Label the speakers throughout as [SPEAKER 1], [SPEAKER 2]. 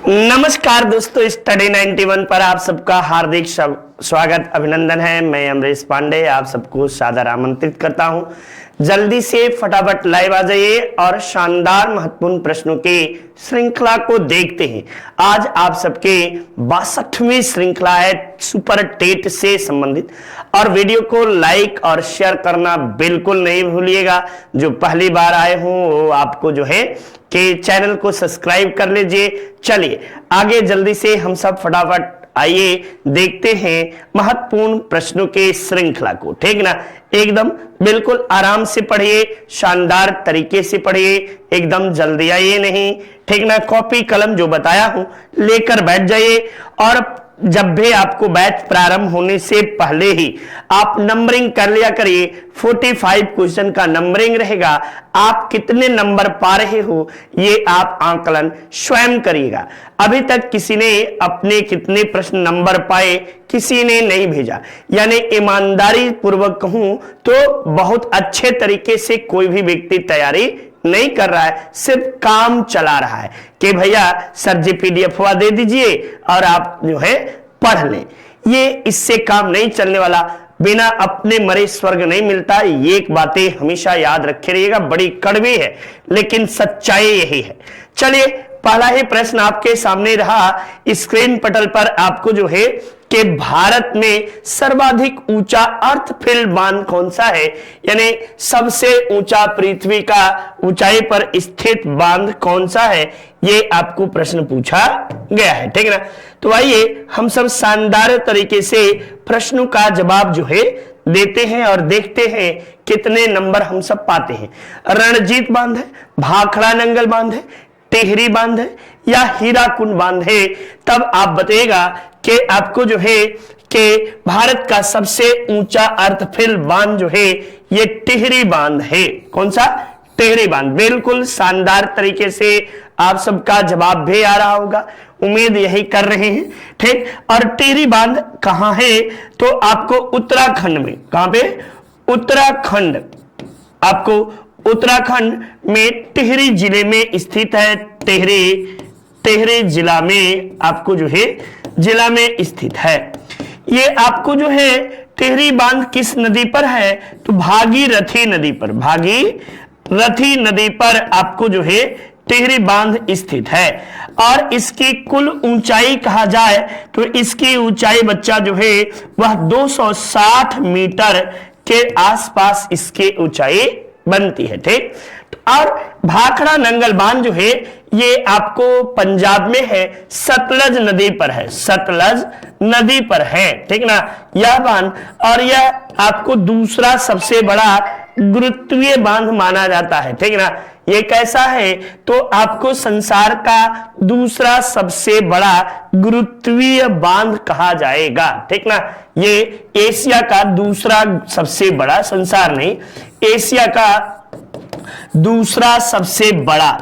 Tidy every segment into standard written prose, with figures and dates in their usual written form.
[SPEAKER 1] नमस्कार दोस्तों, स्टडी 91 पर आप सबका हार्दिक स्वागत अभिनंदन है। मैं अमरीश पांडे आप सबको सादर आमंत्रित करता हूं। जल्दी से फटाफट लाइव आ जाइए और शानदार महत्वपूर्ण प्रश्नों की श्रृंखला को देखते हैं। आज आप सबके 62वीं श्रृंखला है सुपर टेट से संबंधित, और वीडियो को लाइक और शेयर करना बिल्कुल नहीं भूलिएगा। जो पहली बार आए हों वो आपको जो है कि चैनल को सब्सक्राइब कर लीजिए। चलिए आगे जल्दी से हम सब फटाफट आइए देखते हैं महत्वपूर्ण प्रश्नों के श्रृंखला को। ठीक ना, एकदम बिल्कुल आराम से पढ़िए, शानदार तरीके से पढ़िए, एकदम जल्दी आइए नहीं। ठीक ना, कॉपी कलम जो बताया हूं लेकर बैठ जाइए, और जब भी आपको बैच प्रारंभ होने से पहले ही आप नंबरिंग कर लिया करिए। 45 क्वेश्चन का नंबरिंग रहेगा। आप कितने नंबर पा रहे हो ये आप आकलन स्वयं करिएगा। अभी तक किसी ने अपने कितने प्रश्न नंबर पाए किसी ने नहीं भेजा, यानी ईमानदारी पूर्वक कहूं तो बहुत अच्छे तरीके से कोई भी व्यक्ति तैयारी नहीं कर रहा है, सिर्फ काम चला रहा है कि भैया सर जी पीडीएफ हुआ दे दीजिए और आप जो है पढ़ लें। ये इससे काम नहीं चलने वाला, बिना अपने मरे स्वर्ग नहीं मिलता। ये एक बातें हमेशा याद रखे रहिएगा, बड़ी कड़वी है लेकिन सच्चाई यही है। चलिए पहला ही प्रश्न आपके सामने रहा स्क्रीन पटल पर, आपको जो है कि भारत में सर्वाधिक ऊंचा अर्थफील्ड बांध कौन सा है, यानी सबसे ऊंचा पृथ्वी का ऊंचाई पर स्थित बांध कौन सा है, ये आपको प्रश्न पूछा गया है। ठीक है ना, तो आइए हम सब शानदार तरीके से प्रश्नों का जवाब जो है देते हैं और देखते हैं कितने नंबर हम सब पाते हैं। रणजीत बांध है, भाखड़ा नंगल बांध है, टिहरी बांध है या हीराकुंड बांध है, तब आप बताइएगा कि आपको जो है कि भारत का सबसे ऊंचा अर्थफील्ड बांध जो है ये टिहरी बांध है। कौन सा? टिहरी बांध। बिल्कुल शानदार तरीके से आप सबका जवाब भी आ रहा होगा, उम्मीद यही कर रहे हैं। ठीक, और टिहरी बांध कहां है तो आपको उत्तराखंड में। कहां पे? उत्तराखंड। आपको उत्तराखंड में टिहरी जिले में स्थित है। टिहरी जिला में आपको जो है जिला में स्थित है। ये आपको जो है टिहरी बांध किस नदी पर है तो भागीरथी नदी पर। भागीरथी नदी पर आपको जो है टिहरी बांध स्थित है। और इसकी कुल ऊंचाई कहा जाए तो इसकी ऊंचाई बच्चा जो है वह 260 मीटर के आसपास इसकी ऊंचाई बनती है। ठीक, और भाखड़ा नंगल बांध जो है ये आपको पंजाब में है, सतलज नदी पर है। सतलज नदी पर है। ठीक ना, यह बांध, और यह आपको दूसरा सबसे बड़ा गुरुत्वीय बांध माना जाता है। ठीक ना, ये कैसा है तो आपको संसार का दूसरा सबसे बड़ा गुरुत्वीय बांध कहा जाएगा। ठीक ना, ये एशिया का दूसरा सबसे बड़ा, संसार नहीं, एशिया का दूसरा सबसे बड़ा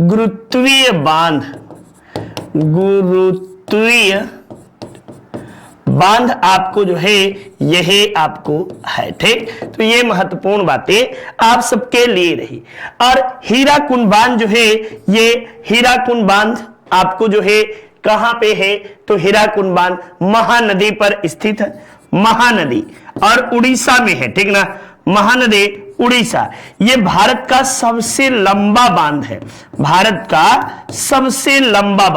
[SPEAKER 1] गुरुत्वीय बांध आपको जो है यही आपको है। ठीक, तो ये महत्वपूर्ण बातें आप सबके लिए रही। और हीराकुंड बांध जो है ये हीराकुंड बांध आपको जो है कहां पे है तो हीराकुंड बांध महानदी पर स्थित है। महानदी और उड़ीसा में है। ठीक ना, महानदी उड़ीसा। ये भारत का सबसे लंबा बांध है। भारत का सबसे लंबा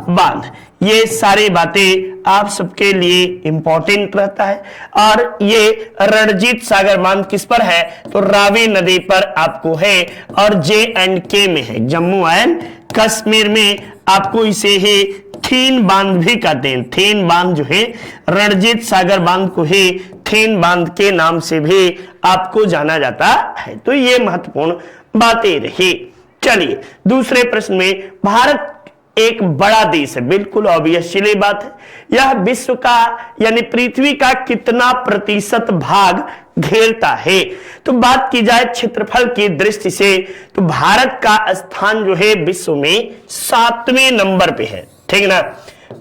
[SPEAKER 1] बांध। ये सारी बातें आप सबके लिए इंपॉर्टेंट रहता है। और ये रणजीत सागर बांध किस पर है तो रावी नदी पर आपको है, और J&K में है, जम्मू एंड कश्मीर में। आपको इसे ही थीन बांध भी कहते हैं। थीन बांध जो है रणजीत सागर बांध को ही थीन बांध के नाम से भी आपको जाना जाता है। तो ये महत्वपूर्ण बातें रही। चलिए दूसरे प्रश्न में, भारत एक बड़ा देश है, बिल्कुल ऑब्वियसली बात है। यह विश्व का यानी पृथ्वी का कितना प्रतिशत भाग घेरता है तो बात की जाए क्षेत्रफल की दृष्टि से तो भारत का स्थान जो है विश्व में 7वें नंबर पे है। ठीक ना,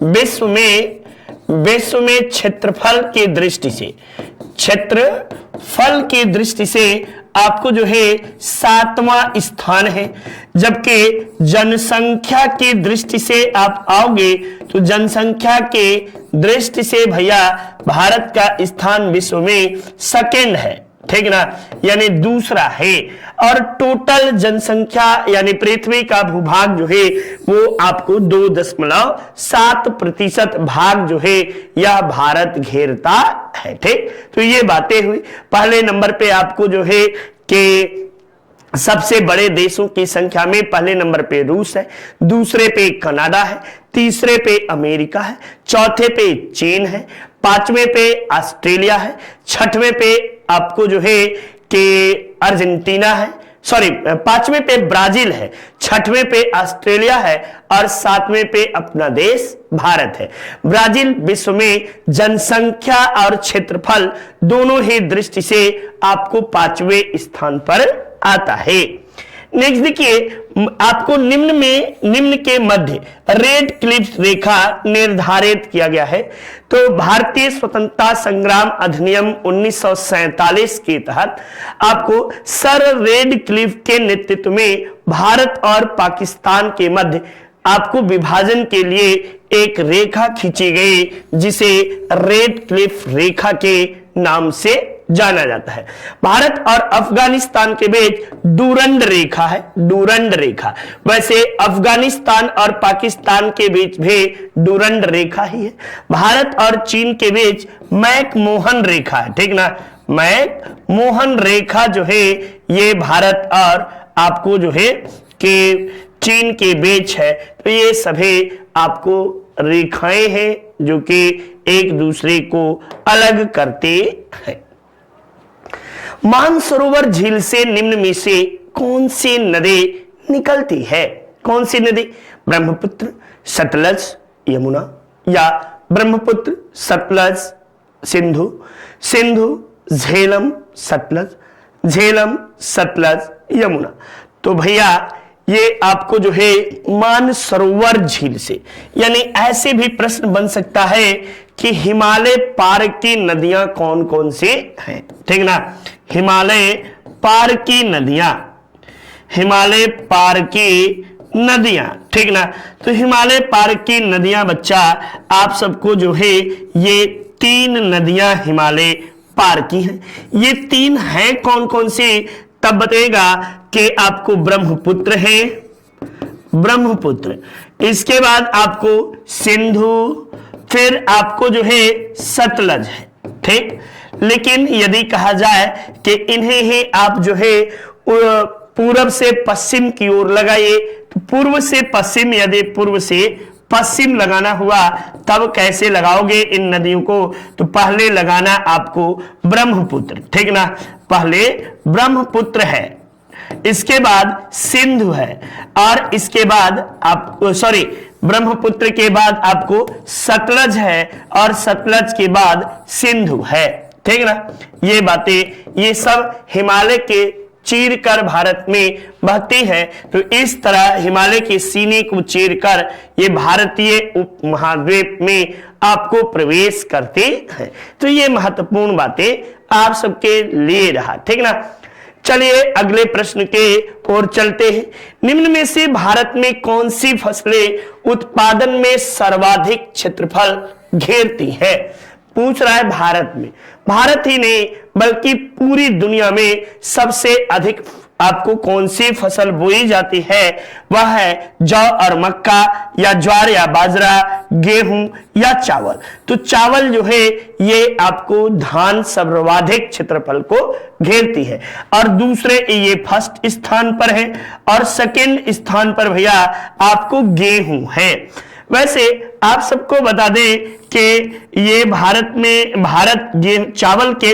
[SPEAKER 1] विश्व में विश्व में क्षेत्रफल की दृष्टि से, क्षेत्रफल की दृष्टि से आपको जो है 7वां स्थान है। जबकि जनसंख्या की दृष्टि से आप आओगे तो जनसंख्या के दृष्टि से भैया भारत का स्थान विश्व में सेकंड है, ठीक ना, यानी दूसरा है। और टोटल जनसंख्या यानी पृथ्वी का भूभाग जो है वो आपको 2.7% भाग जो है यह भारत घेरता है, ठीक। तो ये बातें हुई। पहले नंबर पे आपको जो है कि सबसे बड़े देशों की संख्या में पहले नंबर पे रूस है, दूसरे पे कनाडा है, तीसरे पे अमेरिका है, चौथे पे चीन है, पांचवें पे ऑस्ट्रेलिया है, छठवें पे आपको जो है कि अर्जेंटीना है, सॉरी पांचवें पे ब्राजील है, छठवें पे ऑस्ट्रेलिया है और सातवें पे अपना देश भारत है। ब्राजील विश्व में जनसंख्या और क्षेत्रफल दोनों ही दृष्टि से आपको 5वें स्थान पर आता है। नेक्स्ट देखिए, आपको निम्न के मध्य रेड क्लिफ रेखा निर्धारित किया गया है। तो भारतीय स्वतंत्रता संग्राम अधिनियम 1947 के तहत आपको सर रेड क्लिफ के नेतृत्व में भारत और पाकिस्तान के मध्य आपको विभाजन के लिए एक रेखा खींची गई, जिसे रेड क्लिफ रेखा के नाम से जाना जाता है। भारत और अफगानिस्तान के बीच डूरंड रेखा है, डूरंड रेखा। वैसे अफगानिस्तान और पाकिस्तान के बीच भी डूरंड रेखा ही है। भारत और चीन के बीच मैक-मोहन रेखा है, ठीक ना, मैक-मोहन रेखा जो है ये भारत और आपको जो है कि चीन के बीच है। तो ये सभी आपको रेखाएं हैं जो कि एक दूसरे को अलग करते हैं। मानसरोवर झील से निम्न में से कौन सी नदी निकलती है? कौन सी नदी? ब्रह्मपुत्र, सतलज, यमुना, या ब्रह्मपुत्र, सतलज, सिंधु, सिंधु, झेलम, सतलज, झेलम, सतलज, यमुना। तो भैया ये आपको जो है मानसरोवर झील से, यानी ऐसे भी प्रश्न बन सकता है कि हिमालय पार की नदियां कौन कौन सी हैं, ठीक ना। हिमालय पार की नदियां, हिमालय पार की नदियां, ठीक ना। तो हिमालय पार की नदियां बच्चा आप सबको जो है ये 3 नदियां हिमालय पार की हैं। ये 3 हैं कौन कौन सी? तब बताएगा कि आपको ब्रह्मपुत्र है, ब्रह्मपुत्र, इसके बाद आपको सिंधु, फिर आपको जो है सतलज है, ठीक। लेकिन यदि कहा जाए कि इन्हें ही आप जो है पूर्व से पश्चिम की ओर लगाइए, तो पूर्व से पश्चिम, यदि पूर्व से पश्चिम लगाना हुआ तब कैसे लगाओगे इन नदियों को? तो पहले लगाना आपको ब्रह्मपुत्र, ठीक ना, पहले ब्रह्मपुत्र है, इसके बाद सिंधु है, और इसके बाद आपको सॉरी ब्रह्मपुत्र के बाद आपको सतलज है, और सतलज के बाद सिंधु है, ठीक ना। ये बातें ये सब हिमालय के चीर कर भारत में बहती है। तो इस तरह हिमालय के सीने को चीर कर ये भारतीय उपमहाद्वीप में आपको प्रवेश करते हैं। तो ये महत्वपूर्ण बातें आप सबके लिए रहा, ठीक ना। चलिए अगले प्रश्न के ओर चलते हैं। निम्न में से भारत में कौन सी फसलें उत्पादन में सर्वाधिक क्षेत्रफल घेरती है? पूछ रहा है भारत में, भारत ही नहीं बल्कि पूरी दुनिया में सबसे अधिक आपको कौन सी फसल बोई जाती है? वह है जौ और मक्का, या ज्वार या बाजरा, गेहूं या चावल। तो चावल जो है ये आपको धान सर्वाधिक क्षेत्रफल को घेरती है, और दूसरे ये फर्स्ट स्थान पर है, और सेकंड स्थान पर भैया आपको गेहूं है। वैसे आप सबको बता दें कि ये भारत चावल के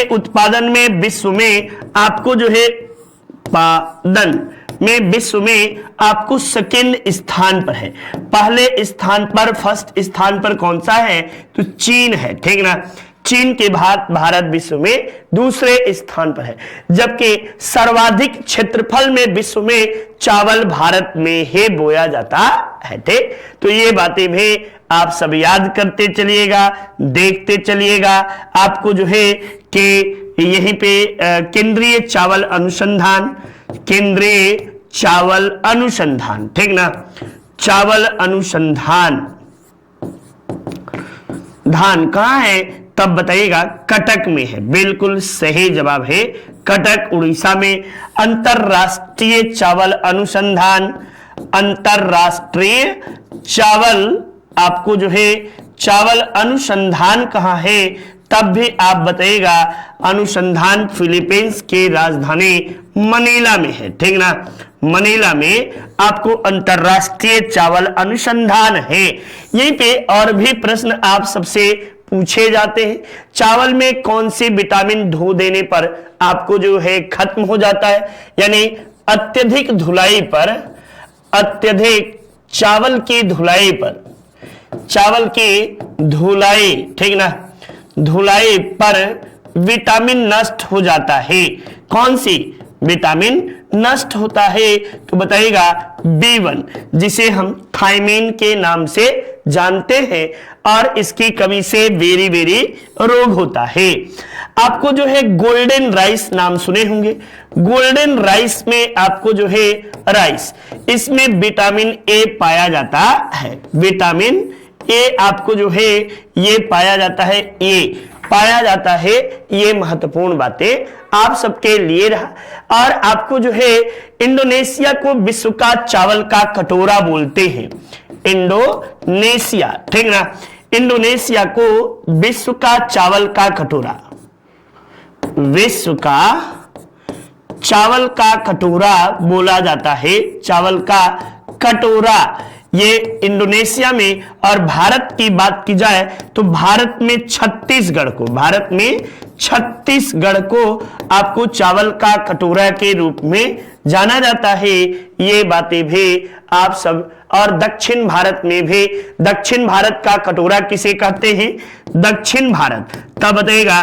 [SPEAKER 1] उत्पादन में विश्व में आपको जो है उत्पादन में विश्व में आपको सेकंड स्थान पर है। पहले स्थान पर फर्स्ट स्थान पर कौन सा है? तो चीन है, ठीक ना। चीन के बाद भारत विश्व में दूसरे स्थान पर है, जबकि सर्वाधिक क्षेत्रफल में विश्व में चावल भारत में ही बोया जाता है। ठीक, तो ये बातें भी आप सब याद करते चलिएगा, देखते चलिएगा। आपको जो है कि यहीं पे केंद्रीय चावल अनुसंधान, केंद्रीय चावल अनुसंधान, ठीक ना, चावल अनुसंधान धान कहाँ है तब बताइएगा, कटक में है। बिल्कुल सही जवाब है कटक, उड़ीसा में। अंतरराष्ट्रीय चावल अनुसंधान, अंतरराष्ट्रीय चावल, आपको जो है चावल अनुसंधान कहाँ है तब भी आप बताइएगा, अनुसंधान फिलीपींस के राजधानी मनीला में है। ठीक ना, मनीला में आपको अंतरराष्ट्रीय चावल अनुसंधान है। यहीं पे और भी प्रश्न आप सबसे पूछे जाते हैं। चावल में कौन सी विटामिन धो देने पर आपको जो है खत्म हो जाता है, यानी अत्यधिक धुलाई पर, अत्यधिक चावल की धुलाई पर, चावल की धुलाई, ठीक ना, धुलाई पर विटामिन नष्ट हो जाता है। कौन सी विटामिन नष्ट होता है तो बताइएगा B1, जिसे हम थायमीन के नाम से जानते हैं, और इसकी कमी से बेरी बेरी रोग होता है। आपको जो है गोल्डन राइस नाम सुने होंगे। गोल्डन राइस में आपको जो है राइस, इसमें विटामिन ए पाया जाता है। विटामिन ए आपको जो है ये पाया जाता है, ए पाया जाता है। ये महत्वपूर्ण बातें आप सबके लिए रहा। और आपको जो है इंडोनेशिया को विश्व का चावल का कटोरा बोलते हैं। इंडोनेशिया, ठीक ना, इंडोनेशिया को विश्व का चावल का कटोरा, विश्व का चावल का कटोरा बोला जाता है। चावल का कटोरा ये इंडोनेशिया में। और भारत की बात की जाए तो भारत में छत्तीसगढ़ को, भारत में छत्तीसगढ़ को आपको चावल का कटोरा के रूप में जाना जाता है। ये बातें भी आप सब। और दक्षिण भारत में भी, दक्षिण भारत का कटोरा किसे कहते हैं, दक्षिण भारत, तब बताइएगा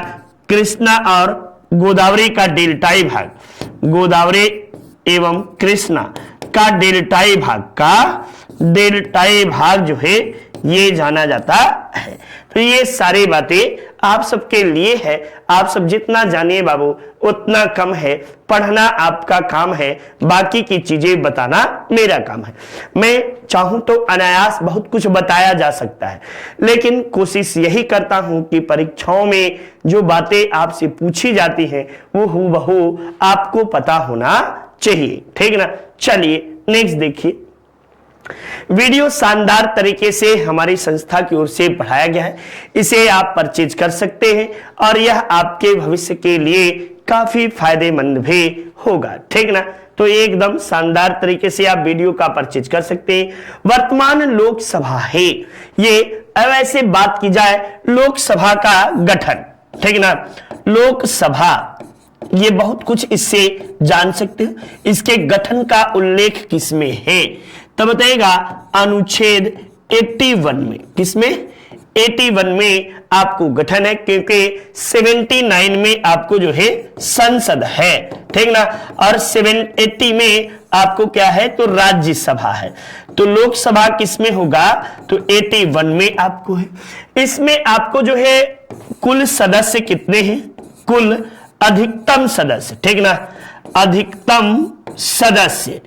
[SPEAKER 1] कृष्णा और गोदावरी का डेल्टाई भाग, गोदावरी एवं कृष्णा का डेल्टाई भाग, का डेल्टाई भाग जो है ये जाना जाता है। तो ये सारी बातें आप सबके लिए है। आप सब जितना जानिए बाबू उतना कम है। पढ़ना आपका काम है, बाकी की चीजें बताना मेरा काम है। मैं चाहूं तो अनायास बहुत कुछ बताया जा सकता है, लेकिन कोशिश यही करता हूं कि परीक्षाओं में जो बातें आपसे पूछी जाती हैं वो हूबहू आपको पता होना चाहिए। ठीक ना, चलिए नेक्स्ट देखिए। वीडियो शानदार तरीके से हमारी संस्था की ओर से पढ़ाया गया है, इसे आप परचेज कर सकते हैं और यह आपके भविष्य के लिए काफी फायदेमंद भी होगा। ठीक ना, तो एकदम शानदार तरीके से आप वीडियो का परचेज कर सकते हैं। वर्तमान लोकसभा है ये। अब ऐसे बात की जाए लोकसभा का गठन, ठीक ना, लोकसभा, ये बहुत कुछ इससे जान सकते हो। इसके गठन का उल्लेख किसमें है तो बताइएगा अनुच्छेद 81 में। किसमें, 81 में आपको गठन है, क्योंकि 79 में आपको जो है संसद है। ठीक ना, और 780 में आपको क्या है तो राज्यसभा है। तो लोकसभा किसमें होगा तो 81 में आपको है। इसमें आपको जो है कुल सदस्य कितने हैं, कुल अधिकतम सदस्य, ठीक ना, अधिकतम सदस्य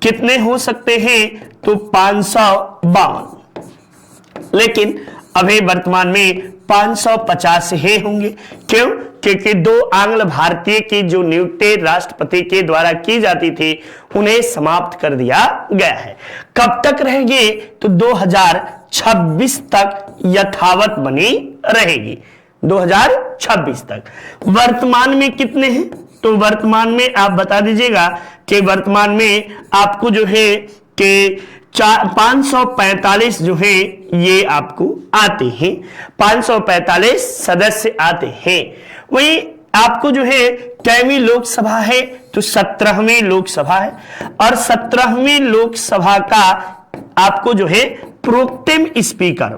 [SPEAKER 1] कितने हो सकते हैं तो 552, लेकिन अभी वर्तमान में 550 ही होंगे। क्यों, क्योंकि 2 आंग्ल भारतीय की जो नियुक्ति राष्ट्रपति के द्वारा की जाती थी उन्हें समाप्त कर दिया गया है। कब तक रहेगी तो 2026 तक यथावत बनी रहेगी, 2026 तक। वर्तमान में कितने हैं तो वर्तमान में आप बता दीजिएगा कि वर्तमान में आपको जो है कि 545 जो है ये आपको आते हैं, 545 सदस्य आते हैं। वही आपको जो है कैवी लोकसभा है तो 17वीं लोकसभा है, और 17वीं लोकसभा का आपको जो है प्रोटेम स्पीकर,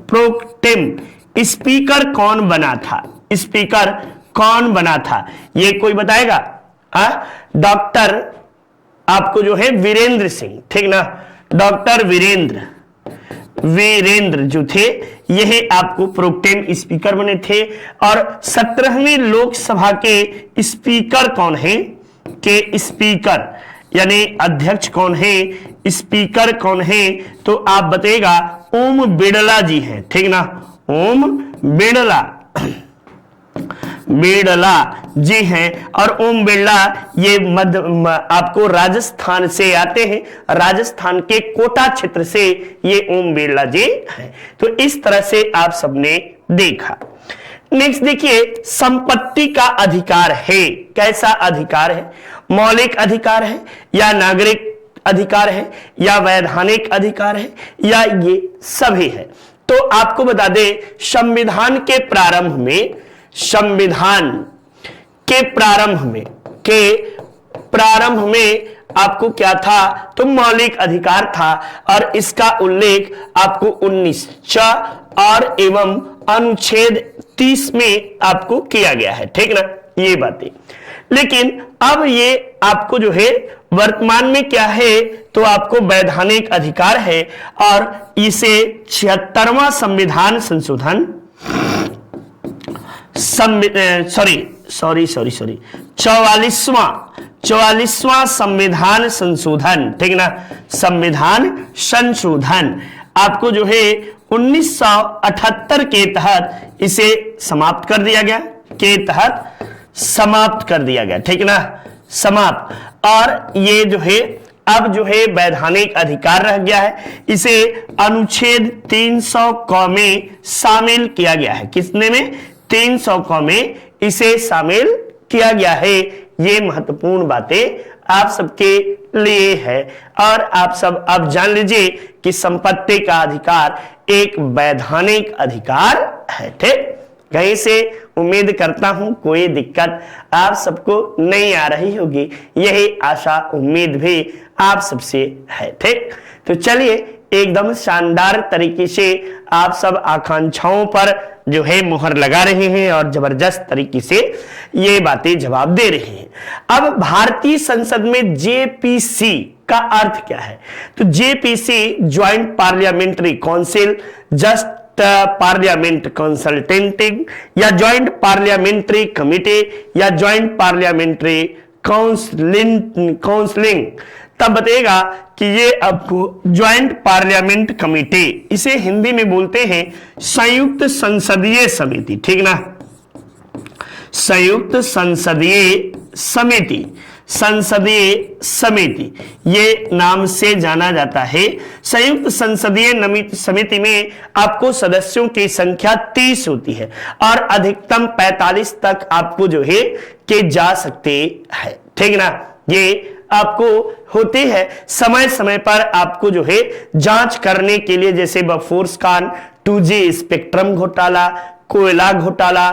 [SPEAKER 1] प्रोटेम स्पीकर कौन बना था? स्पीकर कौन बना था, ये कोई बताएगा? डॉक्टर आपको जो है वीरेंद्र सिंह, ठीक ना, डॉक्टर वीरेंद्र जो थे यह आपको प्रोटेम स्पीकर बने थे। और 17वीं लोकसभा के स्पीकर कौन है? के स्पीकर यानी अध्यक्ष कौन है, स्पीकर कौन है? तो आप बताइएगा ओम बिड़ला जी हैं, ठीक ना, ओम बिड़ला जी हैं। और ओम बिड़ला ये आपको राजस्थान से आते हैं, राजस्थान के कोटा क्षेत्र से ये ओम बिड़ला जी हैं। तो इस तरह से आप सबने देखा। नेक्स्ट देखिए, संपत्ति का अधिकार है, कैसा अधिकार है? मौलिक अधिकार है या नागरिक अधिकार है या वैधानिक अधिकार है या ये सभी है? तो आपको बता दें, संविधान के प्रारंभ में आपको क्या था? तो मौलिक अधिकार था और इसका उल्लेख आपको 19 और एवं अनुच्छेद 30 में आपको किया गया है, ठीक ना, ये बातें। लेकिन अब ये आपको जो है वर्तमान में क्या है? तो आपको वैधानिक अधिकार है और इसे 76वां संविधान संशोधन 44वां संविधान संशोधन, ठीक ना, संविधान संशोधन आपको जो है 1978 के तहत इसे समाप्त कर दिया गया, ठीक ना, समाप्त। और ये जो है अब जो है वैधानिक अधिकार रह गया है, इसे अनुच्छेद 300 क में शामिल किया गया है। किसने में? 300 क में इसे शामिल किया गया है। ये महत्वपूर्ण बातें आप सबके लिए है और आप सब अब जान लीजिए कि संपत्ति का अधिकार एक वैधानिक अधिकार है, ठीक। कहीं से उम्मीद करता हूं कोई दिक्कत आप सबको नहीं आ रही होगी, यही आशा उम्मीद भी आप सबसे है, ठीक। तो चलिए एकदम शानदार तरीके से आप सब आकांक्षाओं पर जो है मुहर लगा रहे हैं और जबरदस्त तरीके से ये बातें जवाब दे रहे हैं। अब भारतीय संसद में जेपीसी का अर्थ क्या है? तो JPC joint parliamentary council, just parliament consulting या ज्वाइंट पार्लियामेंट्री कमिटी या ज्वाइंट पार्लियामेंट्री काउंसलिंग, तब बताएगा कि ये आपको ज्वाइंट पार्लियामेंट कमिटी, इसे हिंदी में बोलते हैं संयुक्त संसदीय समिति, ठीक ना, संयुक्त संसदीय समिति ये नाम से जाना जाता है। संयुक्त संसदीय समिति में आपको सदस्यों की संख्या 30 होती है और अधिकतम 45 तक आपको जो है के जा सकते हैं, ठीक ना। ये आपको होती है समय समय पर आपको जो है जांच करने के लिए, जैसे बफोर्सकान 2G स्पेक्ट्रम घोटाला, कोयला घोटाला,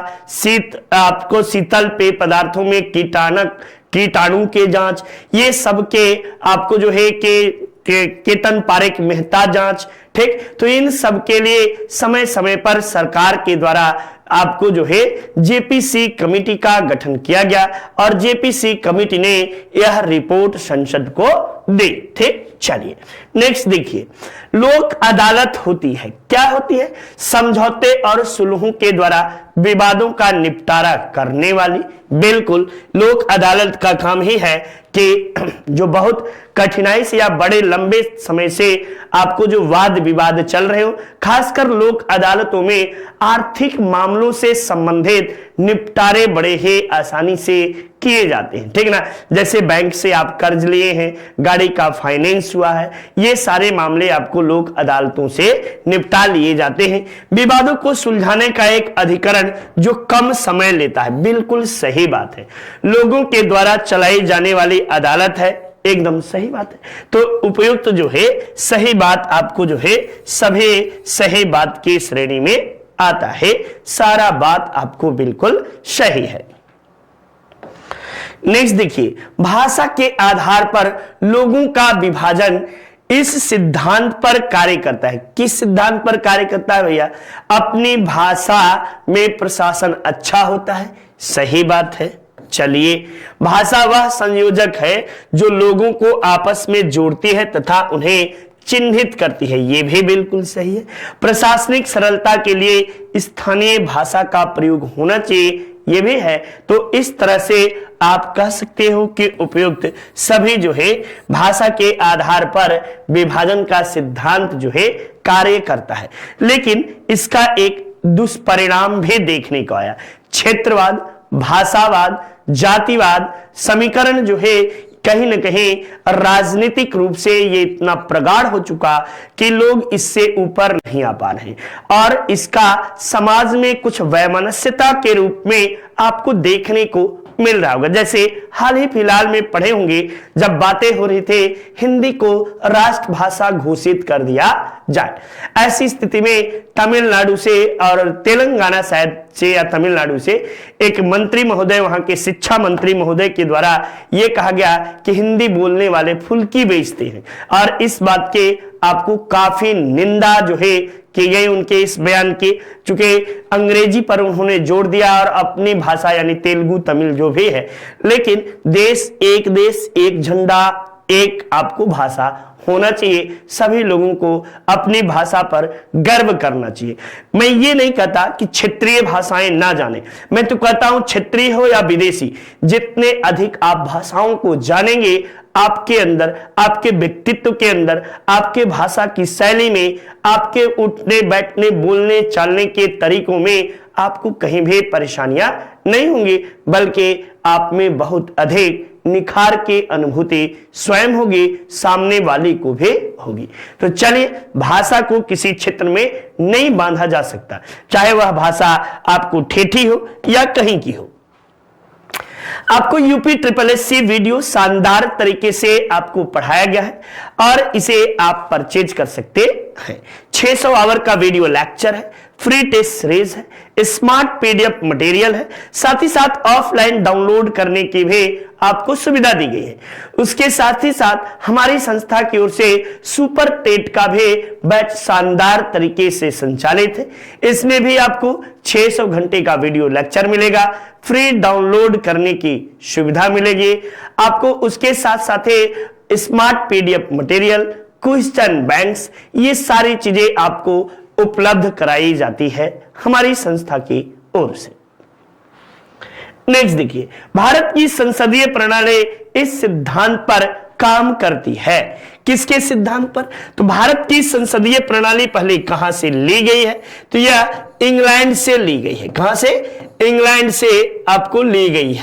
[SPEAKER 1] आपको शीतल पेय पदार्थों में कीटाणु के जांच, ये सब के आपको जो है केतन पारेख मेहता जांच, ठीक। तो इन सब के लिए समय समय पर सरकार के द्वारा आपको जो है जेपीसी कमेटी का गठन किया गया और जेपीसी कमेटी ने यह रिपोर्ट संसद को दी, ठीक। चलिए नेक्स्ट देखिए, लोक अदालत होती है, क्या होती है? समझौते और सुलहों के द्वारा विवादों का निपटारा करने वाली। बिल्कुल, लोक अदालत का काम ही है कि जो बहुत कठिनाई से या बड़े लंबे समय से आपको जो वाद विवाद चल रहे हो, खासकर लोक अदालतों में आर्थिक मामलों से संबंधित निपटारे बड़े ही आसानी से किए जाते हैं, ठीक ना। जैसे बैंक से आप कर्ज लिए हैं, गाड़ी का फाइनेंस हुआ है, ये सारे मामले आपको लोक अदालतों से निपटा लिए जाते हैं। विवादों को सुलझाने का एक अधिकरण जो कम समय लेता है, बिल्कुल सही बात है, लोगों के द्वारा चलाई जाने वाली अदालत है, एकदम सही बात है। तो उपयुक्त जो है सही बात आपको जो है सभी सही बात की श्रेणी में आता है, सारा बात आपको बिल्कुल सही है। नेक्स्ट देखिए, भाषा के आधार पर लोगों का विभाजन इस सिद्धांत पर कार्य करता है। किस सिद्धांत पर कार्य करता है भैया? अपनी भाषा में प्रशासन अच्छा होता है। सही बात है। चलिए, भाषा वह संयोजक है जो लोगों को आपस में जोड़ती है तथा उन्हें चिन्हित करती है। यह भी बिल्कुल सही है। प्रशासनिक सरलता के लिए स्थानीय भाषा का प्रयोग होना चाहिए। ये भी है। तो इस तरह से आप कह सकते हो कि उपयुक्त सभी जो है भाषा के आधार पर विभाजन का सिद्धांत जो है कार्य करता है। लेकिन इसका एक दुष्परिणाम भी देखने को आया। क्षेत्रवाद, भाषावाद, जातिवाद समीकरण जो है कहीं न कहीं राजनीतिक रूप से ये इतना प्रगाढ़ हो चुका कि लोग इससे ऊपर नहीं आ पा रहे और इसका समाज में कुछ वैमनस्यता के रूप में आपको देखने को मिल रहा होगा। जैसे हाल ही फिलहाल में पढ़े होंगे जब बातें हो रही थे हिंदी को राष्ट्रभाषा घोषित कर दिया जाए। ऐसी स्थिति में तमिलनाडु से और तेलंगाना शायद से या तमिलनाडु से एक मंत्री महोदय, वहां के शिक्षा मंत्री महोदय के द्वारा यह कहा गया कि हिंदी बोलने वाले फुल्की बेचते हैं और इस बात के आपको काफी निंदा जो है की गई उनके इस बयान की, चूंकि अंग्रेजी पर उन्होंने जोर दिया और अपनी भाषा यानी तेलुगु तमिल जो भी है। लेकिन देश एक झंडा एक आपको भाषा होना चाहिए। सभी लोगों को अपनी भाषा पर गर्व करना चाहिए। मैं ये नहीं कहता कि क्षेत्रीय भाषाएं ना जाने, मैं तो कहता हूं क्षेत्रीय हो या विदेशी, जितने अधिक आप भाषाओं को जानेंगे आपके अंदर, आपके व्यक्तित्व के अंदर, आपके भाषा की शैली में, आपके उठने बैठने बोलने चालने के तरीकों में आपको कहीं भी परेशानियां नहीं होंगी, बल्कि आप में बहुत अधिक निखार की अनुभूति स्वयं होगी, सामने वाले को भी होगी। तो चलिए, भाषा को किसी क्षेत्र में नहीं बांधा जा सकता, चाहे वह भाषा आपको ठेठी हो या कहीं की हो। आपको यूपी SSSC वीडियो शानदार तरीके से आपको पढ़ाया गया है और इसे आप परचेज कर सकते हैं। 600 आवर का वीडियो लेक्चर है, फ्री टेस्ट सीरीज है, स्मार्ट PDF मटेरियल है, साथ ही साथ ऑफलाइन डाउनलोड करने की भी आपको सुविधा दी गई है। उसके साथ ही साथ हमारी संस्था की ओर से सुपर टेट का भी बैच शानदार तरीके से संचालित है। इसमें भी आपको 600 घंटे का वीडियो लेक्चर मिलेगा, फ्री डाउनलोड करने की सुविधा मिलेगी आपको। उसके साथ साथ smart PDF material, question banks, ये सारी चीजें आपको उपलब्ध कराई जाती है हमारी संस्था की ओर से। नेक्स्ट देखिए, भारत की संसदीय प्रणाली इस सिद्धांत पर काम करती है। किसके सिद्धांत पर? तो भारत की संसदीय प्रणाली पहले कहां से ली गई है? तो यह इंग्लैंड से ली गई है। कहां से? इंग्लैंड से आपको ली गई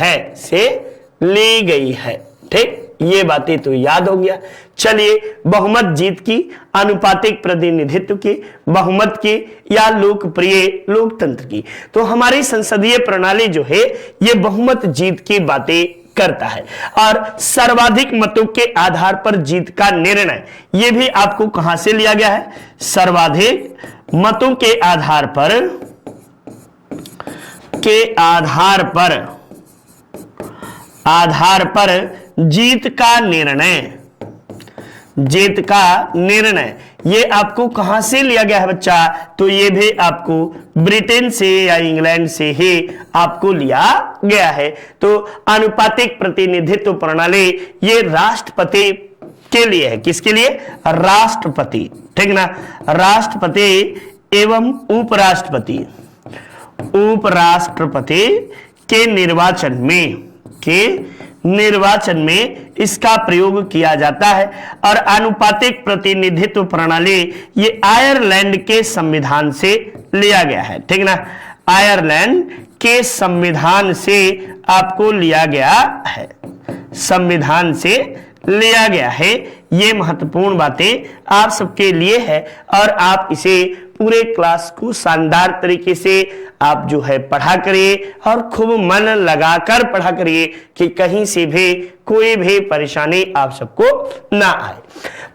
[SPEAKER 1] है। ठीक, ये बातें तो याद हो गया। चलिए, बहुमत जीत की, आनुपातिक प्रतिनिधित्व की, बहुमत की या लोकप्रिय लोकतंत्र की। तो हमारी संसदीय प्रणाली जो है ये बहुमत जीत की बातें करता है और सर्वाधिक मतों के आधार पर जीत का निर्णय ये भी आपको कहां से लिया गया है? सर्वाधिक मतों के आधार पर जीत का निर्णय ये आपको कहां से लिया गया है बच्चा? तो ये भी आपको ब्रिटेन से या इंग्लैंड से ही आपको लिया गया है। तो आनुपातिक प्रतिनिधित्व प्रणाली ये राष्ट्रपति के लिए है। किसके लिए? राष्ट्रपति, ठीक ना। राष्ट्रपति एवं उपराष्ट्रपति के निर्वाचन में इसका प्रयोग किया जाता है। और आनुपातिक प्रतिनिधित्व प्रणाली ये आयरलैंड के संविधान से लिया गया है, ठीक ना। आयरलैंड के संविधान से आपको लिया गया है, संविधान से लिया गया है। ये महत्वपूर्ण बातें आप सबके लिए है और आप इसे पूरे क्लास को शानदार तरीके से आप जो है पढ़ा करिए और खूब मन लगाकर पढ़ा करिए कि कहीं से भी कोई भी परेशानी आप सबको ना आए।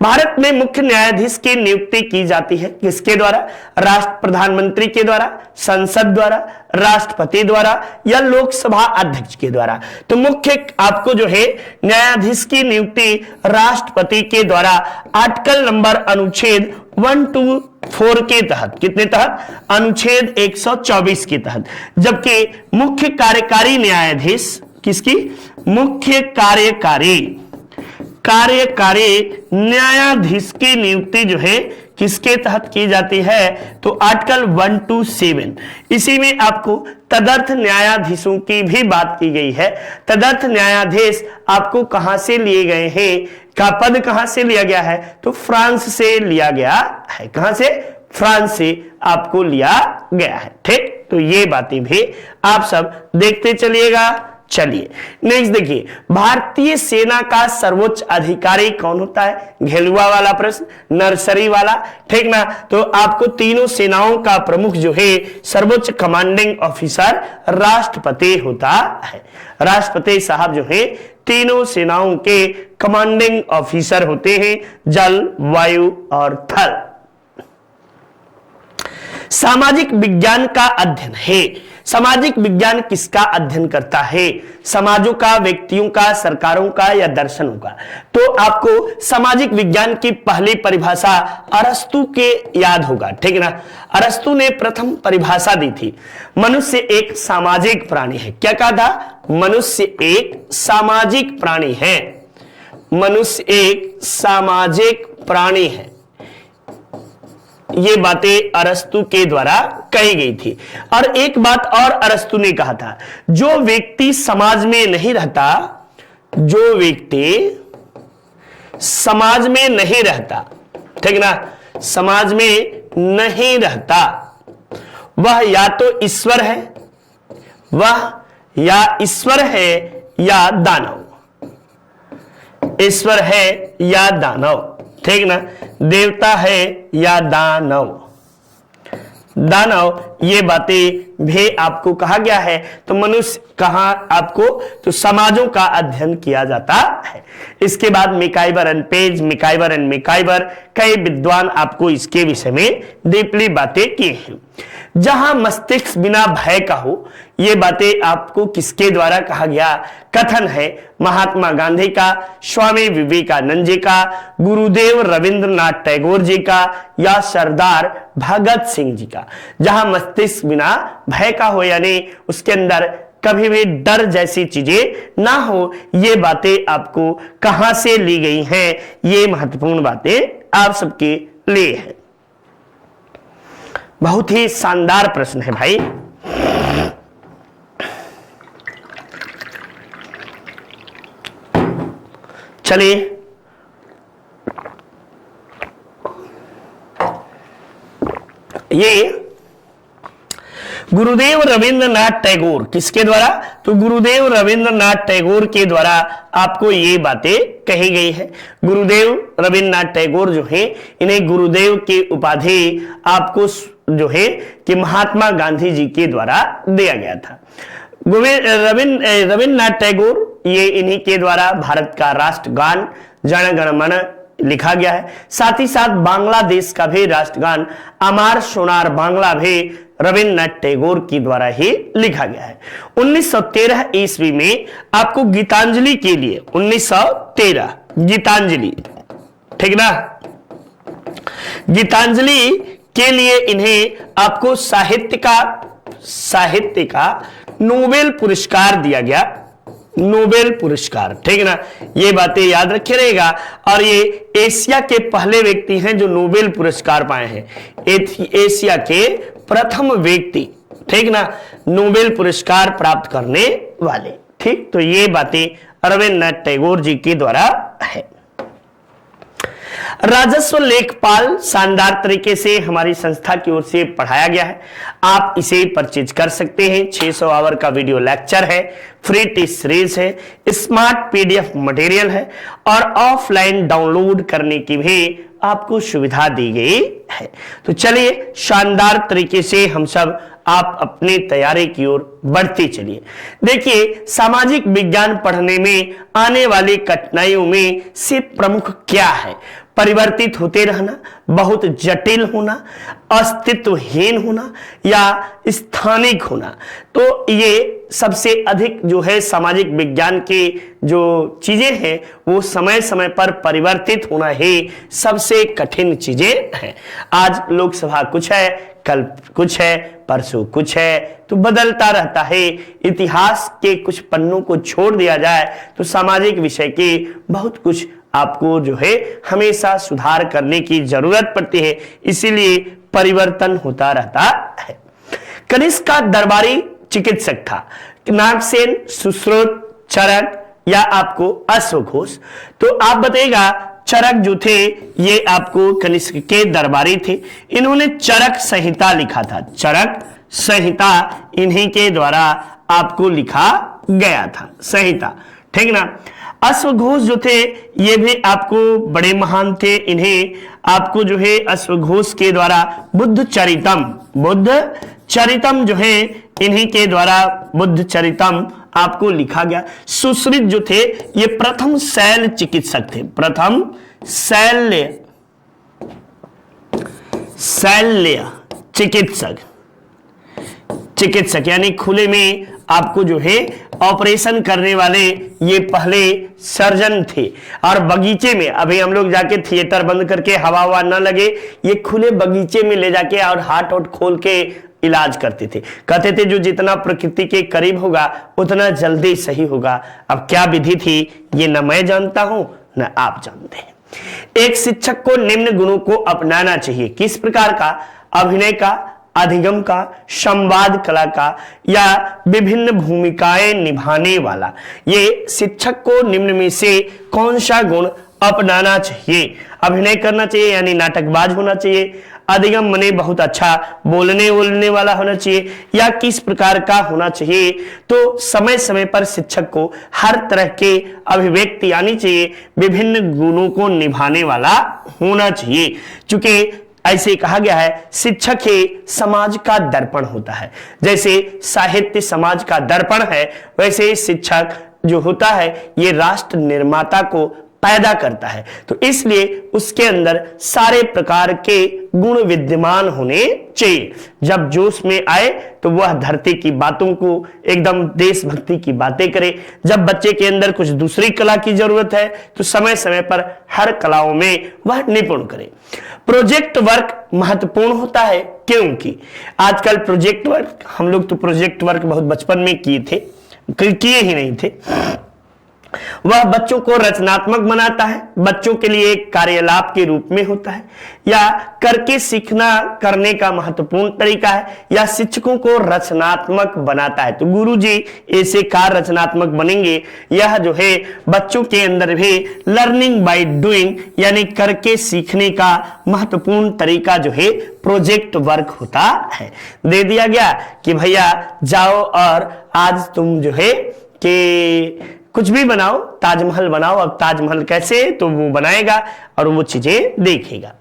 [SPEAKER 1] भारत में मुख्य न्यायाधीश की नियुक्ति की जाती है किसके द्वारा? राष्ट्र प्रधानमंत्री के द्वारा, संसद द्वारा, राष्ट्रपति द्वारा या लोकसभा अध्यक्ष के द्वारा। तो मुख्य आपको जो है न्यायाधीश की नियुक्ति राष्ट्रपति के द्वारा आर्टिकल नंबर अनुच्छेद 124 के तहत, कितने तहत? अनुच्छेद 124 के तहत। जबकि मुख्य कार्यकारी न्यायाधीश किसकी? मुख्य कार्यकारी न्यायाधीश की नियुक्ति जो है किसके तहत की जाती है? तो आर्टिकल 127। इसी में आपको तदर्थ न्यायाधीशों की भी बात की गई है। तदर्थ न्यायाधीश आपको कहां से लिए गए हैं? का पद कहां से लिया गया है? तो फ्रांस से लिया गया है। कहां से? फ्रांस से आपको लिया गया है। ठीक, तो ये बातें भी आप सब देखते चलिएगा। चलिए नेक्स्ट देखिए, भारतीय सेना का सर्वोच्च अधिकारी कौन होता है? घेलुआ वाला प्रश्न, नर्सरी वाला, ठीक ना। तो आपको तीनों सेनाओं का प्रमुख जो है सर्वोच्च कमांडिंग ऑफिसर राष्ट्रपति होता है। राष्ट्रपति साहब जो है तीनों सेनाओं के कमांडिंग ऑफिसर होते हैं, जल, वायु और थल। सामाजिक विज्ञान का अध्ययन है। सामाजिक विज्ञान किसका अध्ययन करता है? समाजों का, व्यक्तियों का, सरकारों का या दर्शनों का? तो आपको सामाजिक विज्ञान की पहली परिभाषा अरस्तु के याद होगा, ठीक है ना। अरस्तु ने प्रथम परिभाषा दी थी, मनुष्य एक सामाजिक प्राणी है। क्या कहा था? मनुष्य एक सामाजिक प्राणी है। मनुष्य एक सामाजिक प्राणी है। ये बातें अरस्तु के द्वारा कही गई थी। और एक बात और अरस्तु ने कहा था, जो व्यक्ति समाज में नहीं रहता, जो व्यक्ति समाज में नहीं रहता, ठीक ना, समाज में नहीं रहता, वह या तो ईश्वर है, वह या ईश्वर है या दानव। ईश्वर है या दानव, ठीक ना, देवता है या दानव। दानव, ये बातें भी आपको कहा गया है। तो मनुष्य कहां आपको? तो समाजों का अध्ययन किया जाता है। इसके बाद मिकाइबर एंड पेज, मिकाइबर एंड मिकाइबर, कई विद्वान आपको इसके विषय में डीपली बातें किए हैं। जहां मस्तिष्क बिना भय का हो, ये बातें आपको किसके द्वारा कहा गया? कथन है महात्मा गांधी का, स्वामी विवेकानंद जी का, गुरुदेव रविंद्रनाथ टैगोर जी का या सरदार भगत सिंह जी का। जहां मस्तिष्क बिना भय का हो, यानी उसके अंदर कभी भी डर जैसी चीजें ना हो, ये बातें आपको कहां से ली गई हैं? ये महत्वपूर्ण बातें आप सबके लिए है। बहुत ही शानदार प्रश्न है भाई। चलिए ये गुरुदेव रविंद्रनाथ टैगोर किसके द्वारा? तो गुरुदेव रविंद्रनाथ टैगोर के द्वारा आपको ये बातें कही गई है। गुरुदेव रविंद्रनाथ टैगोर जो है, इन्हें गुरुदेव की उपाधि आपको जो है कि महात्मा गांधी जी के द्वारा दिया गया था। रविंद्रनाथ टैगोर, ये इन्हीं के द्वारा भारत का राष्ट्रगान जन गण मन लिखा गया है। साथ ही साथ बांग्लादेश का भी राष्ट्रगान अमार सोनार बांग्ला भी रविंद्रनाथ टैगोर के द्वारा ही लिखा गया है। 1913 ईस्वी में आपको गीतांजलि के लिए, 1913 गीतांजलि, ठीक ना, गीतांजलि के लिए इन्हें आपको साहित्य का नोबेल पुरस्कार दिया गया। नोबेल पुरस्कार, ठीक है ना, ये बातें याद रखे रहेगा। और ये एशिया के पहले व्यक्ति हैं जो नोबेल पुरस्कार पाए हैं। एशिया के प्रथम व्यक्ति, ठीक ना, नोबेल पुरस्कार प्राप्त करने वाले। ठीक, तो ये बातें रविंद्रनाथ टैगोर जी के द्वारा है। राजस्व लेखपाल शानदार तरीके से हमारी संस्था की ओर से पढ़ाया गया है। आप इसे परचेज कर सकते हैं। 600 आवर का वीडियो लेक्चर है, फ्री टेस्ट सीरीज है, स्मार्ट पीडीएफ मटेरियल है और ऑफलाइन डाउनलोड करने की भी आपको सुविधा दी गई है। तो चलिए शानदार तरीके से हम सब आप अपनी तैयारी की ओर बढ़ते चलिए। देखिए, सामाजिक विज्ञान पढ़ने में आने वाली कठिनाइयों में से प्रमुख क्या है? परिवर्तित होते रहना, बहुत जटिल होना, अस्तित्वहीन होना या स्थानिक होना। तो ये सबसे अधिक जो है सामाजिक विज्ञान के जो चीजें हैं वो समय समय पर परिवर्तित होना ही सबसे कठिन चीजें हैं। आज लोकसभा कुछ है, कल कुछ है, परसों कुछ है, तो बदलता रहता है। इतिहास के कुछ पन्नों को छोड़ दिया जाए तो सामाजिक विषय के बहुत कुछ आपको जो है हमेशा सुधार करने की जरूरत पड़ती है, इसीलिए परिवर्तन होता रहता है। कनिष्क का दरबारी चिकित्सक था नागसेन, सुश्रुत, चरक या आपको अश्वघोष। तो आप बताइएगा, चरक जो थे ये आपको कनिष्क के दरबारी थे। इन्होंने चरक संहिता लिखा था। चरक संहिता इन्हीं के द्वारा आपको लिखा गया था, संहिता, ठीक ना। अश्वघोष जो थे ये भी आपको बड़े महान थे। इन्हें आपको जो है अश्वघोष के द्वारा बुद्ध चरितम जो है इन्हीं के द्वारा बुद्ध चरितम आपको लिखा गया। सुश्रुत जो थे ये प्रथम शैल चिकित्सक थे। प्रथम शैल्य चिकित्सक यानी खुले में आपको जो है ऑपरेशन करने वाले ये पहले सर्जन थे। और बगीचे में, अभी हम लोग जाके थिएटर बंद करके हवा ना लगे, ये खुले बगीचे में ले जाके और हाथ खोल के इलाज करते थे। कहते थे जो जितना प्रकृति के करीब होगा उतना जल्दी सही होगा। अब क्या विधि थी ये न मैं जानता हूं न आप जानते हैं। एक शिक्षक को निम्न गुणों को अपनाना चाहिए। किस प्रकार का? अभिनय का, अधिगम का, संवाद कला का या विभिन्न भूमिकाएं निभाने वाला। ये शिक्षक को निम्न में से कौन सा गुण अपनाना चाहिए? अभिनय करना चाहिए यानी नाटकबाज होना चाहिए, अधिगम मने बहुत अच्छा बोलने वाला होना चाहिए, या किस प्रकार का होना चाहिए? तो समय समय पर शिक्षक को हर तरह के अभिव्यक्ति आनी चाहिए, विभिन्न गुणों को निभाने वाला होना चाहिए। चूंकि ऐसे कहा गया है शिक्षक ही समाज का दर्पण होता है। जैसे साहित्य समाज का दर्पण है, वैसे शिक्षक जो होता है ये राष्ट्र निर्माता को पैदा करता है। तो इसलिए उसके अंदर सारे प्रकार के गुण विद्यमान होने चाहिए। जब जोश में आए तो वह धरती की बातों को एकदम देशभक्ति की बातें करे। जब बच्चे के अंदर कुछ दूसरी कला की जरूरत है तो समय समय पर हर कलाओं में वह निपुण करे। प्रोजेक्ट वर्क महत्वपूर्ण होता है क्योंकि आजकल प्रोजेक्ट वर्क, हम लोग तो प्रोजेक्ट वर्क बहुत बचपन में किए ही नहीं थे। वह बच्चों को रचनात्मक बनाता है, बच्चों के लिए एक कार्यलाप के रूप में होता है, या करके सीखना करने का महत्वपूर्ण तरीका है, या शिक्षकों को रचनात्मक बनाता है। तो गुरुजी ऐसे कार्य रचनात्मक बनेंगे। यह जो है बच्चों के अंदर भी लर्निंग बाय डूइंग यानी करके सीखने का महत्वपूर्ण तरीका जो है प्रोजेक्ट वर्क होता है। दे दिया गया कि भैया जाओ और आज तुम जो है कि कुछ भी बनाओ, ताजमहल बनाओ। अब ताजमहल कैसे, तो वो बनाएगा और वो चीजें देखेगा।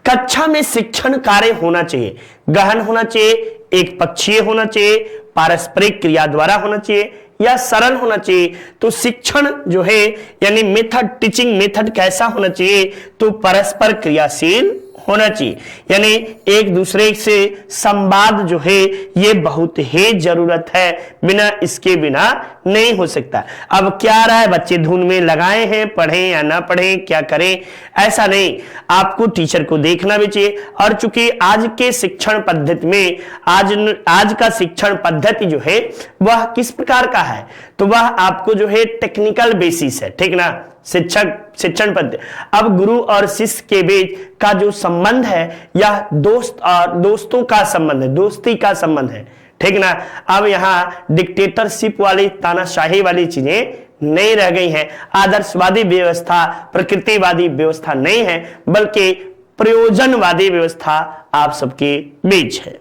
[SPEAKER 1] कक्षा में शिक्षण कार्य होना चाहिए, गहन होना चाहिए, एक पक्षीय होना चाहिए, पारस्परिक क्रिया द्वारा होना चाहिए या सरल होना चाहिए। तो शिक्षण जो है यानी मेथड, टीचिंग मेथड कैसा होना चाहिए? तो परस्पर क्रियाशील होना चाहिए, यानी एक दूसरे से संवाद जो है ये बहुत ही जरूरत है, बिना इसके बिना नहीं हो सकता। अब क्या रहा है, बच्चे धुन में लगाए हैं, पढ़ें या ना पढ़ें, क्या करें, ऐसा नहीं, आपको टीचर को देखना भी चाहिए। और चूंकि आज के शिक्षण पद्धति में आज का शिक्षण पद्धति जो है वह किस प्रकार का है, तो वह आपको जो है टेक्निकल बेसिस है, ठीक ना। शिक्षण पद्धति, अब गुरु और शिष्य के बीच का जो संबंध है यह दोस्त और दोस्तों का संबंध है, दोस्ती का संबंध है, ठीक ना। अब यहाँ डिक्टेटरशिप वाली, तानाशाही वाली चीजें नहीं रह गई हैं। आदर्शवादी व्यवस्था प्रकृतिवादी व्यवस्था नहीं है, बल्कि प्रयोजनवादी व्यवस्था आप सबके बीच है।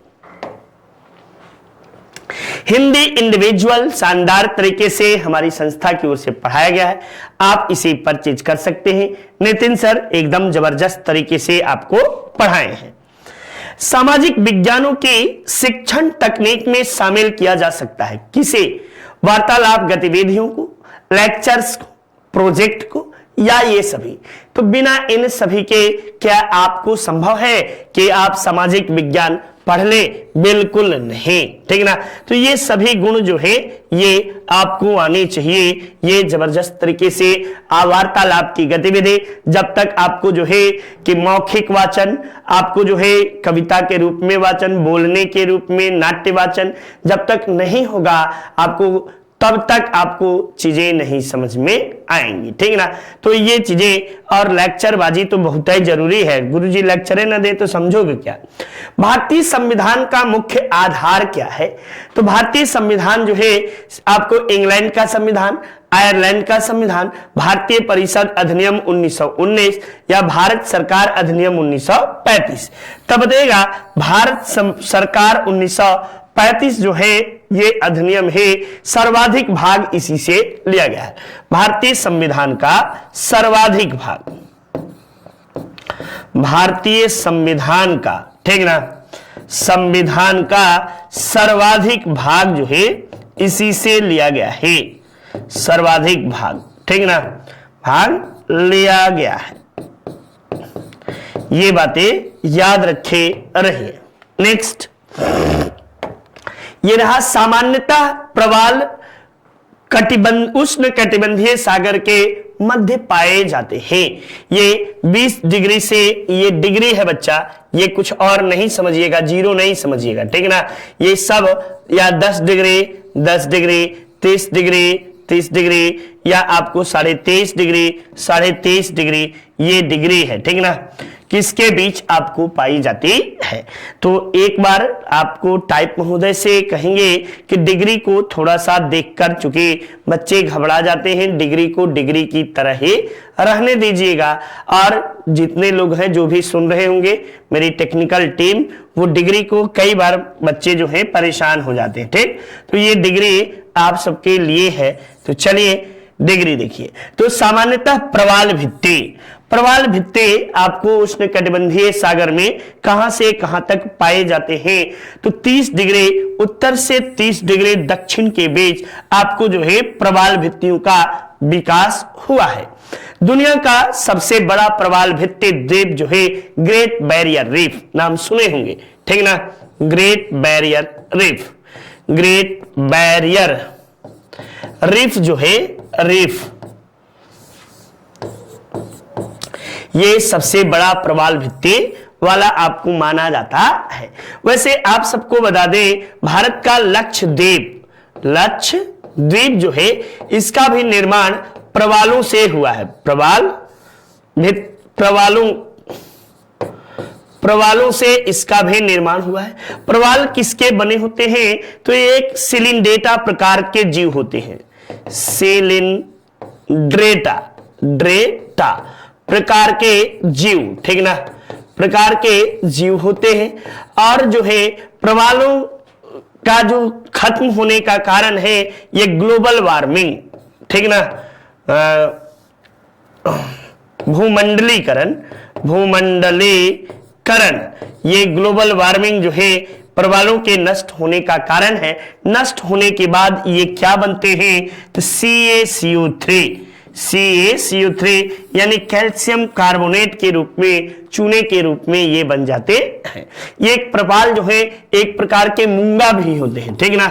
[SPEAKER 1] हिंदी इंडिविजुअल शानदार तरीके से हमारी संस्था की ओर से पढ़ाया गया है, आप इसे परचेज कर सकते हैं। नितिन सर एकदम जबरदस्त तरीके से आपको पढ़ाए हैं। सामाजिक विज्ञानों की शिक्षण तकनीक में शामिल किया जा सकता है किसे? वार्तालाप गतिविधियों को, लेक्चर्स को, प्रोजेक्ट को, या ये सभी। तो बिना इन सभी के क्या आपको संभव है कि आप सामाजिक विज्ञान पढ़ ले? बिल्कुल नहीं, ठीक ना। तो ये सभी गुण जो है ये आपको आने चाहिए। ये जबरदस्त तरीके से वार्तालाप की गतिविधि, जब तक आपको जो है कि मौखिक वाचन, आपको जो है कविता के रूप में वाचन, बोलने के रूप में नाट्य वाचन जब तक नहीं होगा आपको, तब तक आपको चीजें नहीं समझ में आएंगी, ठीक ना। तो ये चीजें और लेक्चरबाजी तो बहुत ही जरूरी है। गुरुजी लेक्चरें ना दे तो समझोगे क्या? भारतीय संविधान का मुख्य आधार क्या है? तो भारतीय संविधान जो है आपको इंग्लैंड का संविधान, आयरलैंड का संविधान, भारतीय परिषद अधिनियम 1919 या भारत सरकार अधिनियम 1935। तब देगा भारत सरकार 1935 जो है ये अधिनियम है, सर्वाधिक भाग इसी से लिया गया है। भारतीय संविधान का सर्वाधिक भाग, भारतीय संविधान का, ठीक ना, संविधान का सर्वाधिक भाग जो है इसी से लिया गया है। सर्वाधिक भाग, ठीक ना, भाग लिया गया है। ये बातें याद रखे रहिए। नेक्स्ट, ये रहा सामान्यतः प्रवाल उष्ण कटिबंधीय सागर के मध्य पाए जाते हैं। ये 20 डिग्री से, ये डिग्री है बच्चा, ये कुछ और नहीं समझिएगा, जीरो नहीं समझिएगा, ठीक ना। ये सब या 10 डिग्री 10 डिग्री 30 डिग्री 30 डिग्री या आपको 23.5 डिग्री 23.5 डिग्री ये डिग्री है, ठीक ना, किसके बीच आपको पाई जाती है। तो एक बार आपको टाइप महोदय से कहेंगे कि डिग्री को थोड़ा सा देखकर, चूंकि बच्चे घबरा जाते हैं, डिग्री को डिग्री की तरह ही रहने दीजिएगा। और जितने लोग हैं जो भी सुन रहे होंगे, मेरी टेक्निकल टीम, वो डिग्री को कई बार बच्चे जो है परेशान हो जाते हैं, ठीक। तो ये डिग्री आप सबके लिए है। तो चलिए डिग्री देखिए। तो सामान्यतः प्रवाल भित्ति, प्रवाल भित्ति आपको उष्णकटिबंधीय सागर में कहां से कहां तक पाए जाते हैं? तो 30 डिग्री उत्तर से 30 डिग्री दक्षिण के बीच आपको जो है प्रवाल भित्तियों का विकास हुआ है। दुनिया का सबसे बड़ा प्रवाल भित्ति द्वीप जो है ग्रेट बैरियर रीफ, नाम सुने होंगे, ठीक ना, great barrier reef. Great barrier reef जो है, रीफ, ये सबसे बड़ा प्रवाल भित्ति वाला आपको माना जाता है। वैसे आप सबको बता दें, भारत का लक्षद्वीप, लक्षद्वीप जो है इसका भी निर्माण प्रवालों से हुआ है। प्रवालों से इसका भी निर्माण हुआ है। प्रवाल किसके बने होते हैं? तो ये एक सिलिंड्रेटा प्रकार के जीव होते हैं। सिलिंड्रेटा, ड्रेटा प्रकार के जीव, ठीक ना, प्रकार के जीव होते हैं। और जो है प्रवालों का जो खत्म होने का कारण है ये ग्लोबल वार्मिंग, ठीक ना, भूमंडलीकरण, भूमंडलीकरण, ये ग्लोबल वार्मिंग जो है प्रवालों के नष्ट होने का कारण है। नष्ट होने के बाद ये क्या बनते हैं? तो CaCO3 यानी कैल्शियम कार्बोनेट के रूप में, चूने के रूप में ये बन जाते हैं। ये एक प्रवाल जो है एक प्रकार के मूंगा भी होते हैं, ठीक ना,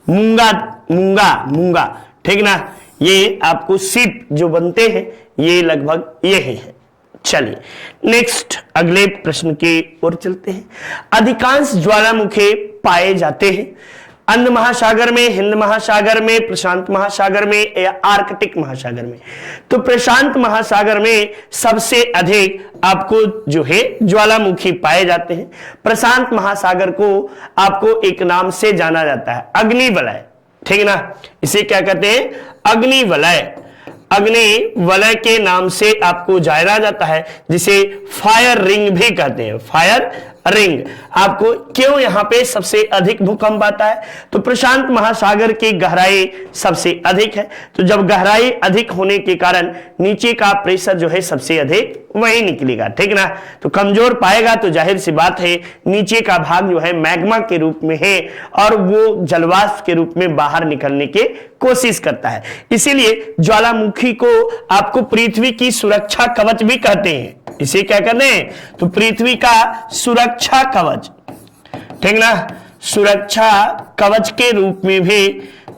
[SPEAKER 1] मूंगा, ठीक ना। ये आपको सीप जो बनते हैं ये लगभग ये है। चलिए नेक्स्ट अगले प्रश्न की ओर चलते हैं। अधिकांश ज्वालामुखी पाए जाते हैं अंध महासागर में, हिंद महासागर में, प्रशांत महासागर में या आर्कटिक महासागर में। तो प्रशांत महासागर में सबसे अधिक आपको जो है ज्वालामुखी पाए जाते हैं। प्रशांत महासागर को आपको एक नाम से जाना जाता है, अग्निवलय, ठीक है ना, इसे क्या कहते हैं, अग्नि वलय। अग्नि वलय के नाम से आपको जाना जाता है, जिसे फायर रिंग भी कहते हैं, फायर रिंग। आपको क्यों यहां पे सबसे अधिक भूकंप आता है, तो प्रशांत महासागर की गहराई सबसे अधिक है, तो जब गहराई अधिक होने के कारण नीचे का प्रेशर जो है सबसे अधिक वही निकलेगा, ठीक ना। तो कमजोर पाएगा तो जाहिर सी बात है नीचे का भाग जो है मैग्मा के रूप में है और वो जलवाष्प के रूप में बाहर निकलने की कोशिश करता है। इसीलिए ज्वालामुखी को आपको पृथ्वी की सुरक्षा कवच भी कहते हैं। इसे क्या कहते हैं, तो पृथ्वी का सुरक्षा कवच, ठीक ना, सुरक्षा कवच के रूप में भी,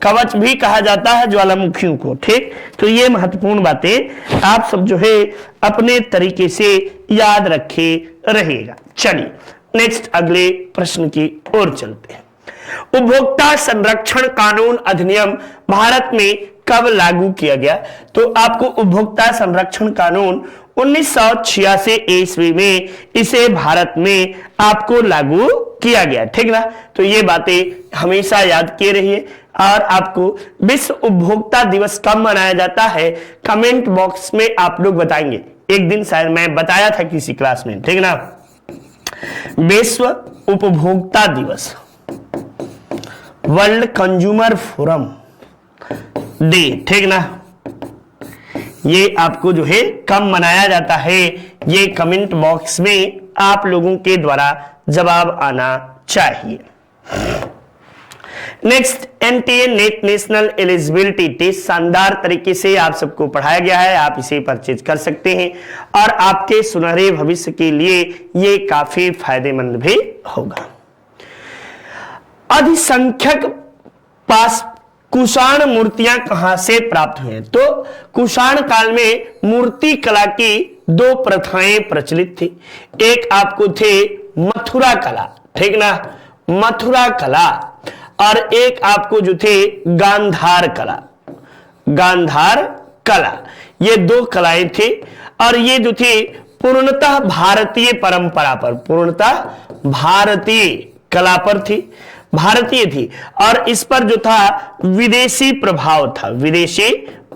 [SPEAKER 1] कवच भी कहा जाता है ज्वालामुखियों को, ठीक। तो ये महत्वपूर्ण बातें आप सब जो है अपने तरीके से याद रखे रहेगा। चलिए नेक्स्ट अगले प्रश्न की ओर चलते हैं। उपभोक्ता संरक्षण कानून अधिनियम भारत में कब लागू किया गया, तो आपको उपभोक्ता संरक्षण कानून 1986 ईस्वी में इसे भारत में आपको लागू किया गया, ठीक ना। तो ये बातें हमेशा याद किए रहिए। और आपको विश्व उपभोक्ता दिवस कब मनाया जाता है, कमेंट बॉक्स में आप लोग बताएंगे। एक दिन शायद मैं बताया था किसी क्लास में, ठीक ना, विश्व उपभोक्ता दिवस, वर्ल्ड कंज्यूमर फोरम डे, ठीक ना। ये आपको जो है कब मनाया जाता है, ये कमेंट बॉक्स में आप लोगों के द्वारा जवाब आना चाहिए। Next, NTA NET national eligibility test शानदार तरीके से आप सबको पढ़ाया गया है, आप इसे परचेज कर सकते हैं और आपके सुनहरे भविष्य के लिए ये काफी फायदेमंद भी होगा। अधिसंख्यक पास कुषाण मूर्तियां कहां से प्राप्त हुई हैं, तो कुषाण काल में मूर्ति कला की दो प्रथाएं प्रचलित थी। एक आपको थे मथुरा कला, ठीक ना, मथुरा कला, और एक आपको जो थे गांधार कला, गांधार कला। ये दो कलाएं थी और ये जो थी पूर्णतः भारतीय परंपरा पर, पूर्णतः भारतीय कला पर थी, भारतीय थी। और इस पर जो था विदेशी प्रभाव था, विदेशी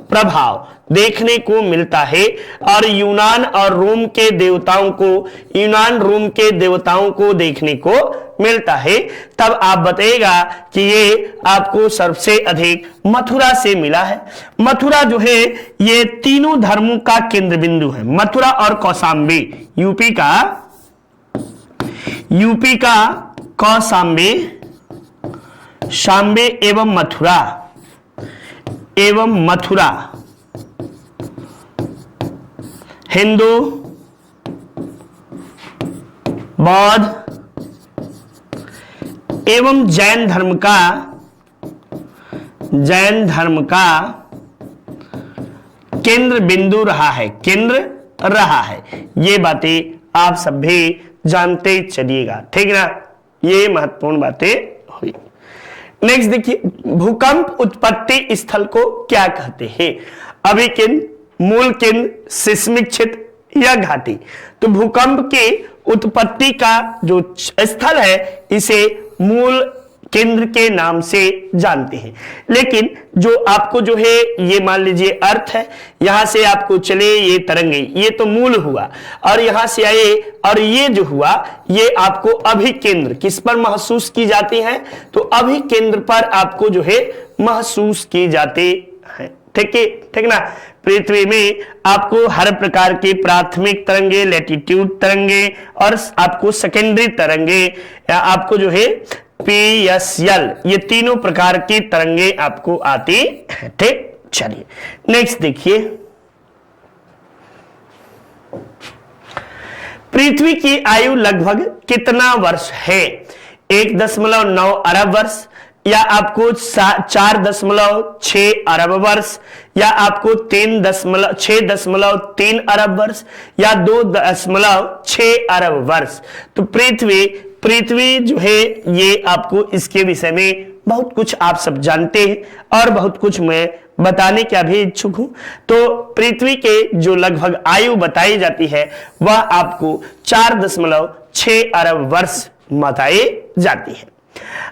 [SPEAKER 1] प्रभाव देखने को मिलता है। और यूनान और रोम के देवताओं को, यूनान रोम के देवताओं को देखने को मिलता है। तब आप बताइएगा कि ये आपको सबसे अधिक मथुरा से मिला है। मथुरा जो है ये तीनों धर्मों का केंद्र बिंदु है, मथुरा और कौशाम्बी, यूपी का कौशाम्बी, शाम्बे एवं मथुरा हिंदू, बौद्ध एवं जैन धर्म का केंद्र बिंदु रहा है, केंद्र रहा है। ये बातें आप सब भी जानते चलिएगा, ठीक ना, ये महत्वपूर्ण बातें हुई। नेक्स्ट देखिए, भूकंप उत्पत्ति स्थल को क्या कहते हैं, अभिकेंद्र, मूल केंद्र, सिस्मिक क्षेत्र या घाटी। तो भूकंप के उत्पत्ति का जो स्थल है इसे मूल केंद्र के नाम से जानते हैं। लेकिन जो आपको जो है ये मान लीजिए अर्थ है, यहां से आपको चले ये तरंगे, ये तो मूल हुआ, और यहां से आए और ये जो हुआ ये आपको अभिकेंद्र किस पर महसूस की जाती है, तो अभिकेंद्र पर आपको जो है महसूस की जाती है, ठीक है, ठीक ना। पृथ्वी में आपको हर प्रकार के प्राथमिक तरंगे, लैटिट्यूड तरंगे और आपको सेकेंडरी तरंगे, आपको जो है PSL, ये तीनों प्रकार की तरंगे आपको आती है, ठीक। चलिए नेक्स्ट देखिए, पृथ्वी की आयु लगभग कितना वर्ष है, 1.9 अरब वर्ष, या आपको 4.6 अरब वर्ष, या आपको 6.3 अरब वर्ष, या 2.6 अरब वर्ष। तो पृथ्वी जो है ये आपको इसके विषय में बहुत कुछ आप सब जानते हैं और बहुत कुछ मैं बताने का भी इच्छुक हूं। तो पृथ्वी के जो लगभग आयु बताई जाती है वह आपको 4.6 अरब वर्ष बताई जाती है।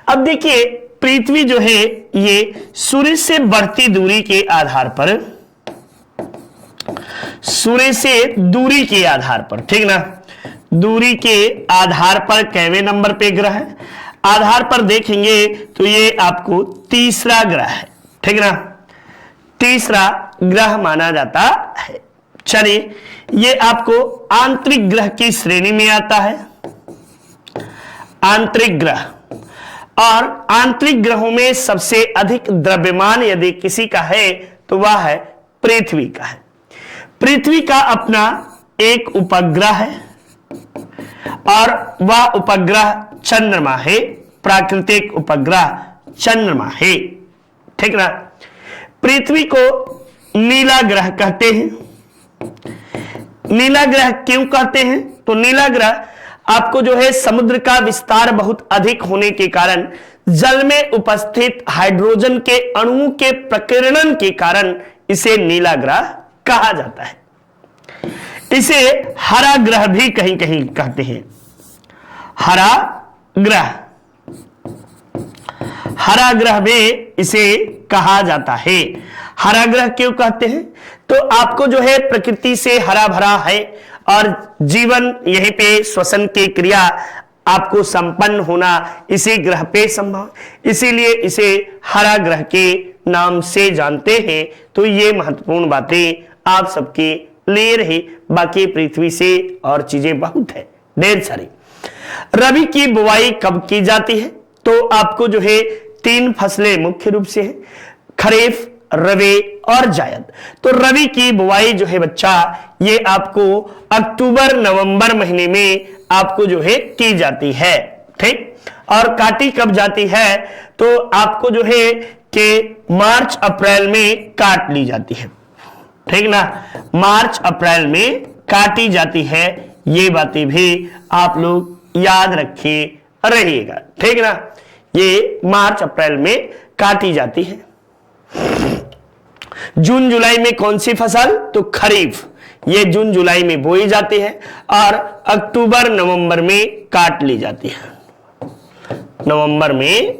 [SPEAKER 1] अब देखिए पृथ्वी जो है ये सूर्य से बढ़ती दूरी के आधार पर, सूर्य से दूरी के आधार पर, ठीक ना, दूरी के आधार पर कैवे नंबर पे ग्रह है? आधार पर देखेंगे तो ये आपको तीसरा ग्रह है, ठीक ना, तीसरा ग्रह माना जाता है। चलिए, ये आपको आंतरिक ग्रह की श्रेणी में आता है, आंतरिक ग्रह। और आंतरिक ग्रहों में सबसे अधिक द्रव्यमान यदि किसी का है तो वह है पृथ्वी का है। पृथ्वी का अपना एक उपग्रह है और वह उपग्रह चंद्रमा है, प्राकृतिक उपग्रह चंद्रमा है, ठीक ना। पृथ्वी को नीला ग्रह कहते हैं। नीला ग्रह क्यों कहते हैं? तो नीला ग्रह आपको जो है समुद्र का विस्तार बहुत अधिक होने के कारण जल में उपस्थित हाइड्रोजन के अणुओं के प्रकीर्णन के कारण इसे नीला ग्रह कहा जाता है। इसे हरा ग्रह भी कहीं कहीं कहते हैं, हरा ग्रह, हरा ग्रह में इसे कहा जाता है। हरा ग्रह क्यों कहते हैं? तो आपको जो है प्रकृति से हरा भरा है और जीवन यहीं पे श्वसन की क्रिया आपको संपन्न होना इसी ग्रह पे संभव, इसीलिए इसे हरा ग्रह के नाम से जानते हैं। तो ये महत्वपूर्ण बातें आप सबके लिए रही। बाकी पृथ्वी से और चीजें बहुत है, ढेर सारी। रबी की बुवाई कब की जाती है? तो आपको जो है 3 फसलें मुख्य रूप से है, खरीफ, रबी और जायद। तो रबी की बुवाई जो है बच्चा ये आपको अक्टूबर नवंबर महीने में आपको जो है की जाती है, ठीक। और काटी कब जाती है? तो आपको जो है कि मार्च अप्रैल में काट ली जाती है, ठीक ना, मार्च अप्रैल में काटी जाती है। ये बातें भी आप लोग याद रखे रहिएगा, ठीक ना। ये मार्च अप्रैल में काटी जाती है। जून जुलाई में कौन सी फसल? तो खरीफ, ये जून जुलाई में बोई जाती है और अक्टूबर नवंबर में काट ली जाती है, नवंबर में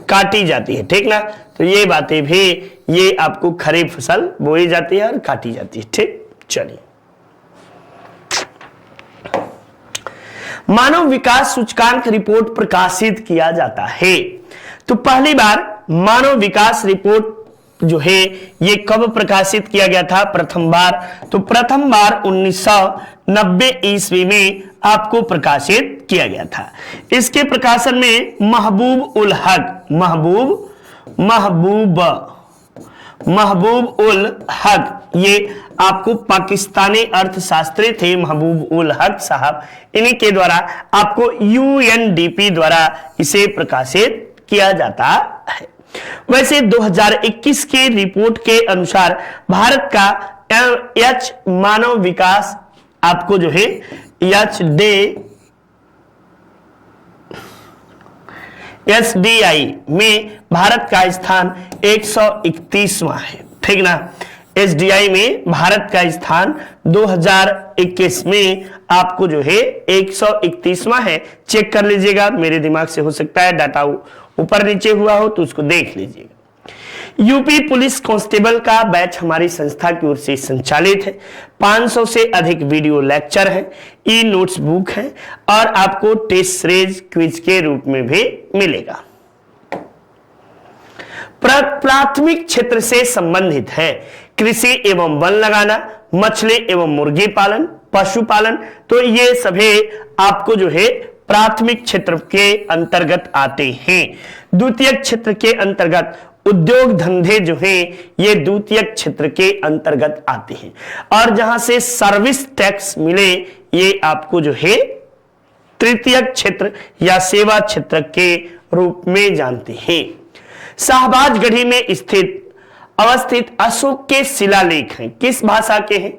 [SPEAKER 1] काटी जाती है, ठीक ना। तो ये बातें भी, ये आपको खरीफ फसल बोई जाती है और काटी जाती है, ठीक। चलिए, मानव विकास सूचकांक रिपोर्ट प्रकाशित किया जाता है। तो पहली बार मानव विकास रिपोर्ट जो है ये कब प्रकाशित किया गया था? प्रथम बार, तो प्रथम बार 1990 ईस्वी में आपको प्रकाशित किया गया था। इसके प्रकाशन में महबूब उल हक ये आपको पाकिस्तानी अर्थशास्त्री थे, महबूब उल हक साहब, इन्हीं के द्वारा आपको UNDP द्वारा इसे प्रकाशित किया जाता है। वैसे 2021 के रिपोर्ट के अनुसार भारत का एच मानव विकास आपको जो है SDI में भारत का स्थान 131वां है, ठीक ना। SDI में भारत का स्थान 2021 में आपको जो है 131वां है। चेक कर लीजिएगा, मेरे दिमाग से हो सकता है डाटा ऊपर नीचे हुआ हो तो उसको देख लीजिएगा। यूपी पुलिस कांस्टेबल का बैच हमारी संस्था की ओर से संचालित है। 500 से अधिक वीडियो लेक्चर है, ई नोट्स बुक है और आपको टेस्ट सीरीज क्विज के रूप में भी मिलेगा। प्राथमिक क्षेत्र से संबंधित है कृषि एवं वन लगाना, मछली एवं मुर्गी पालन, पशुपालन। तो ये सभी आपको जो है प्राथमिक क्षेत्र के अंतर्गत आते हैं। द्वितीयक क्षेत्र के अंतर्गत उद्योग धंधे जो है ये द्वितीयक क्षेत्र के अंतर्गत आते हैं और जहां से सर्विस टैक्स मिले ये आपको जो है तृतीयक क्षेत्र या सेवा क्षेत्र के रूप में जानते हैं। शाहबाजगढ़ी में अवस्थित अशोक के शिलालेख हैं, किस भाषा के हैं?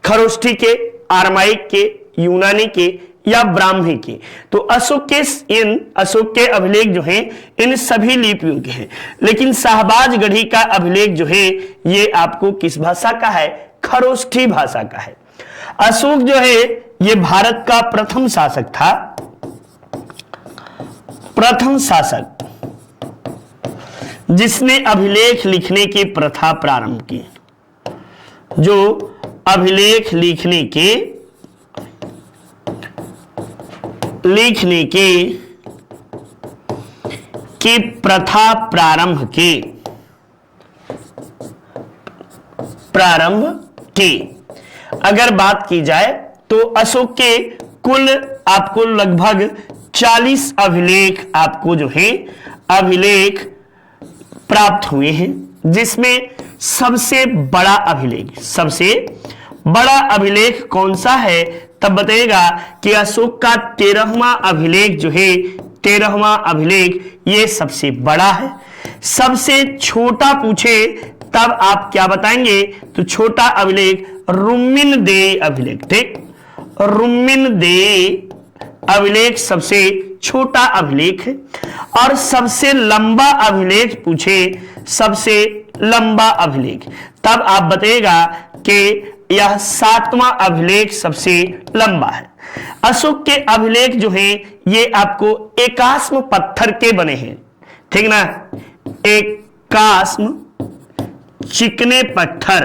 [SPEAKER 1] खरोष्ठी के, आरमाइक के, यूनानी के या ब्राह्मी के। तो अशोक के अभिलेख जो हैं इन सभी लिपियों के हैं, लेकिन शाहबाजगढ़ी का अभिलेख जो है ये आपको किस भाषा का है? खरोष्ठी भाषा का है। अशोक जो है ये भारत का प्रथम शासक था, प्रथम शासक जिसने अभिलेख लिखने की प्रथा प्रारंभ की, जो अभिलेख लिखने की प्रथा प्रारंभ की। अगर बात की जाए तो अशोक के कुल आपको लगभग 40 अभिलेख आपको जो है अभिलेख प्राप्त हुए हैं, जिसमें सबसे बड़ा अभिलेख कौन सा है, तब बताएगा कि अशोक का 13वां अभिलेख जो है 13वां अभिलेख ये सबसे बड़ा है। सबसे छोटा पूछे तब आप क्या बताएंगे, तो छोटा अभिलेख रुम्मिनदेई अभिलेख, ठीक, रुम्मिनदेई अभिलेख सबसे छोटा अभिलेख है। और सबसे लंबा अभिलेख पूछे, सबसे लंबा अभिलेख, तब आप बताइएगा कि यह 7वां अभिलेख सबसे लंबा है। अशोक के अभिलेख जो हैं ये आपको एकास्म पत्थर के बने हैं, ठीक ना, एकास्म चिकने पत्थर,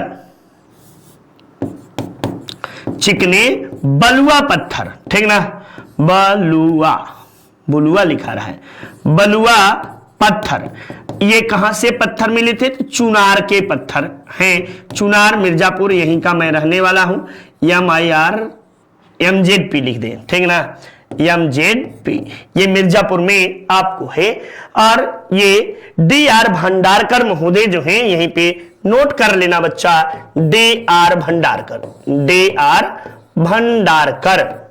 [SPEAKER 1] चिकने बलुआ पत्थर, ठीक ना, बलुआ लिखा रहा है, बलुआ पत्थर। ये कहां से पत्थर मिले थे, तो चुनार के पत्थर हैं। चुनार मिर्जापुर, यहीं का मैं रहने वाला हूं। MIRMZP लिख दें, ठीक ना, MZP, ये मिर्जापुर में आपको है। और ये DR भंडारकर महोदय जो हैं, यहीं पे नोट कर लेना बच्चा, DR भंडारकर,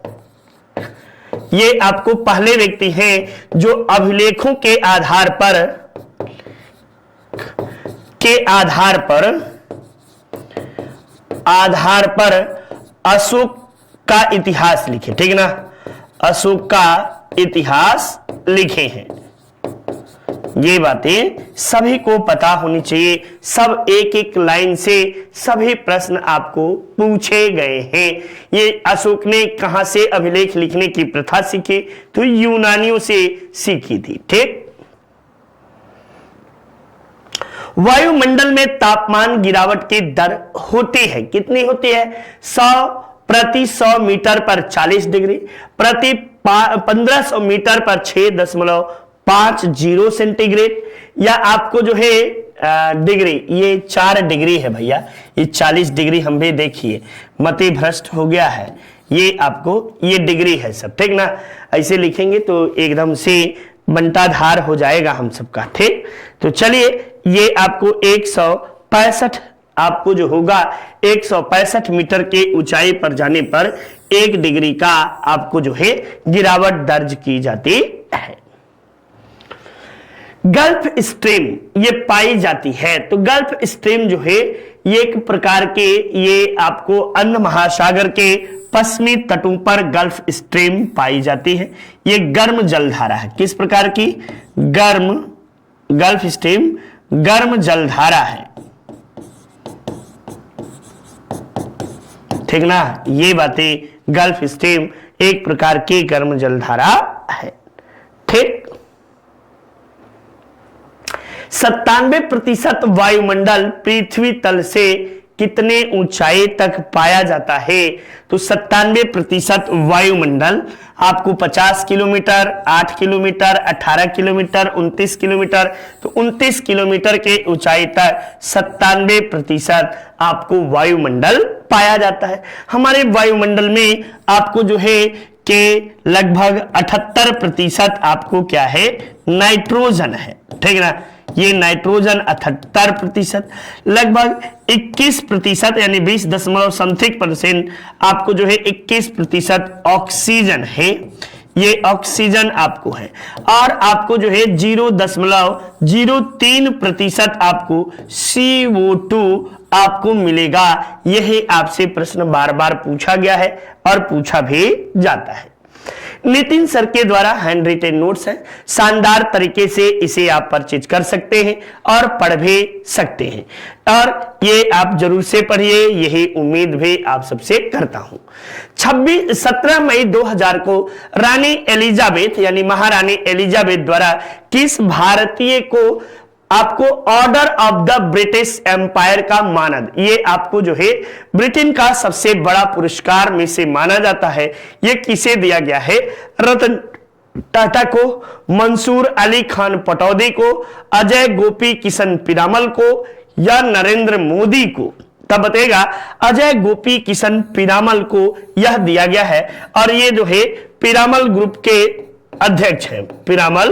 [SPEAKER 1] ये आपको पहले व्यक्ति हैं जो अभिलेखों के आधार पर अशोक का इतिहास लिखे, ठीक ना, अशोक का इतिहास लिखे हैं। ये बातें सभी को पता होनी चाहिए। सब एक एक लाइन से सभी प्रश्न आपको पूछे गए हैं। ये अशोक ने कहां से अभिलेख लिखने की प्रथा सीखी, तो यूनानियों से सीखी थी, ठीक। वायुमंडल में तापमान गिरावट की दर होती है, कितनी होती है, 100 100 मीटर पर 40 डिग्री, प्रति 1500 मीटर पर 6.50 सेंटीग्रेड, या आपको जो है डिग्री, ये 4 डिग्री है भैया, ये 40 डिग्री हम भी देखिए मति भ्रष्ट हो गया है, ये आपको ये डिग्री है सब, ठीक ना। ऐसे लिखेंगे तो एकदम से बंटाधार हो जाएगा हम सबका, ठीक। तो चलिए, ये आपको 165 आपको जो होगा 165 मीटर के ऊंचाई पर जाने पर 1 डिग्री का आपको जो है गिरावट दर्ज की जाती है। गल्फ स्ट्रीम ये पाई जाती है, तो गल्फ स्ट्रीम जो है ये एक प्रकार के, ये आपको अंध महासागर के पश्चिमी तटों पर गल्फ स्ट्रीम पाई जाती है। ये गर्म जलधारा है, किस प्रकार की, गल्फ स्ट्रीम गर्म जलधारा है, ठीक ना। ये बातें, गल्फ स्ट्रीम एक प्रकार की गर्म जलधारा है, ठीक। 97% वायुमंडल पृथ्वी तल से कितने ऊंचाई तक पाया जाता है, तो 97% वायुमंडल आपको 50 किलोमीटर, 8 किलोमीटर, 18 किलोमीटर, 29 किलोमीटर, तो 29 किलोमीटर के ऊंचाई तक 97% आपको वायुमंडल पाया जाता है। हमारे वायुमंडल में आपको जो है कि लगभग 78% आपको क्या है, नाइट्रोजन है, ठीक ना। ये नाइट्रोजन 78%, लगभग 21% यानी 20.समथिंग% आपको जो है 21% ऑक्सीजन है, ये ऑक्सीजन आपको है। और आपको जो है 0.03% आपको CO2 आपको मिलेगा। यही आपसे प्रश्न बार बार पूछा गया है और पूछा भी जाता है। नितिन सर के द्वारा हैंड रिटेन नोट्स है, शानदार तरीके से इसे आप परचेज कर सकते हैं और पढ़ भी सकते हैं, और ये आप जरूर से पढ़िए, यही उम्मीद भी आप सबसे करता हूं। 17 मई 2000 को रानी एलिजाबेथ यानी महारानी एलिजाबेथ द्वारा किस भारतीय को आपको order of the British empire का मानद, ये आपको जो है ब्रिटेन का सबसे बड़ा पुरस्कार में से माना जाता है। ये किसे दिया गया है? रतन टाटा को, मंसूर अली खान पटौदी को, अजय गोपी किशन पीरामल को या नरेंद्र मोदी को? तब बताएगा अजय गोपी किशन पीरामल को यह दिया गया है। और ये जो है पीरामल ग्रुप के अध्यक्ष हैं। पीरामल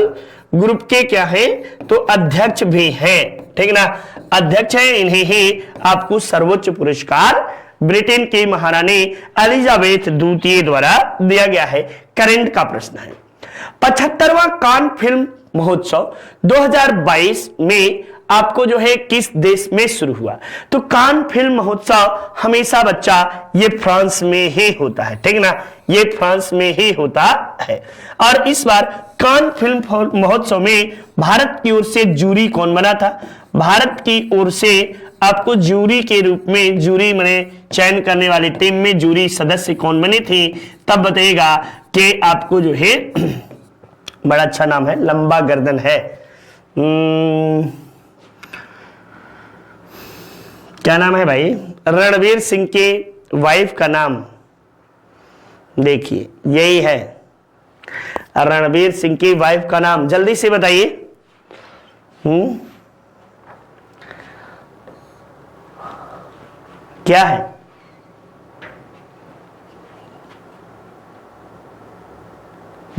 [SPEAKER 1] ग्रुप के क्या हैं? तो अध्यक्ष भी हैं, ठीक ना, अध्यक्ष हैं। इन्हें ही आपको सर्वोच्च पुरस्कार ब्रिटेन की महारानी एलिजाबेथ द्वितीय द्वारा दिया गया है। करंट का प्रश्न है, 75वां कान फिल्म महोत्सव 2022 में आपको जो है किस देश में शुरू हुआ? तो कान फिल्म महोत्सव हमेशा बच्चा ये फ्रांस में ही होता है, ठीक ना, ये फ्रांस में ही होता है। और इस बार कान फिल्म महोत्सव में भारत की ओर से जूरी कौन बना था? भारत की ओर से आपको जूरी के रूप में, जूरी माने चयन करने वाली टीम में जूरी सदस्य कौन बनी थी? तब बताइएगा कि आपको जो है बड़ा अच्छा नाम है, लंबा गर्दन है, क्या नाम है भाई? रणवीर सिंह के वाइफ का नाम देखिए, यही है रणवीर सिंह की वाइफ का नाम, जल्दी से बताइए। क्या है?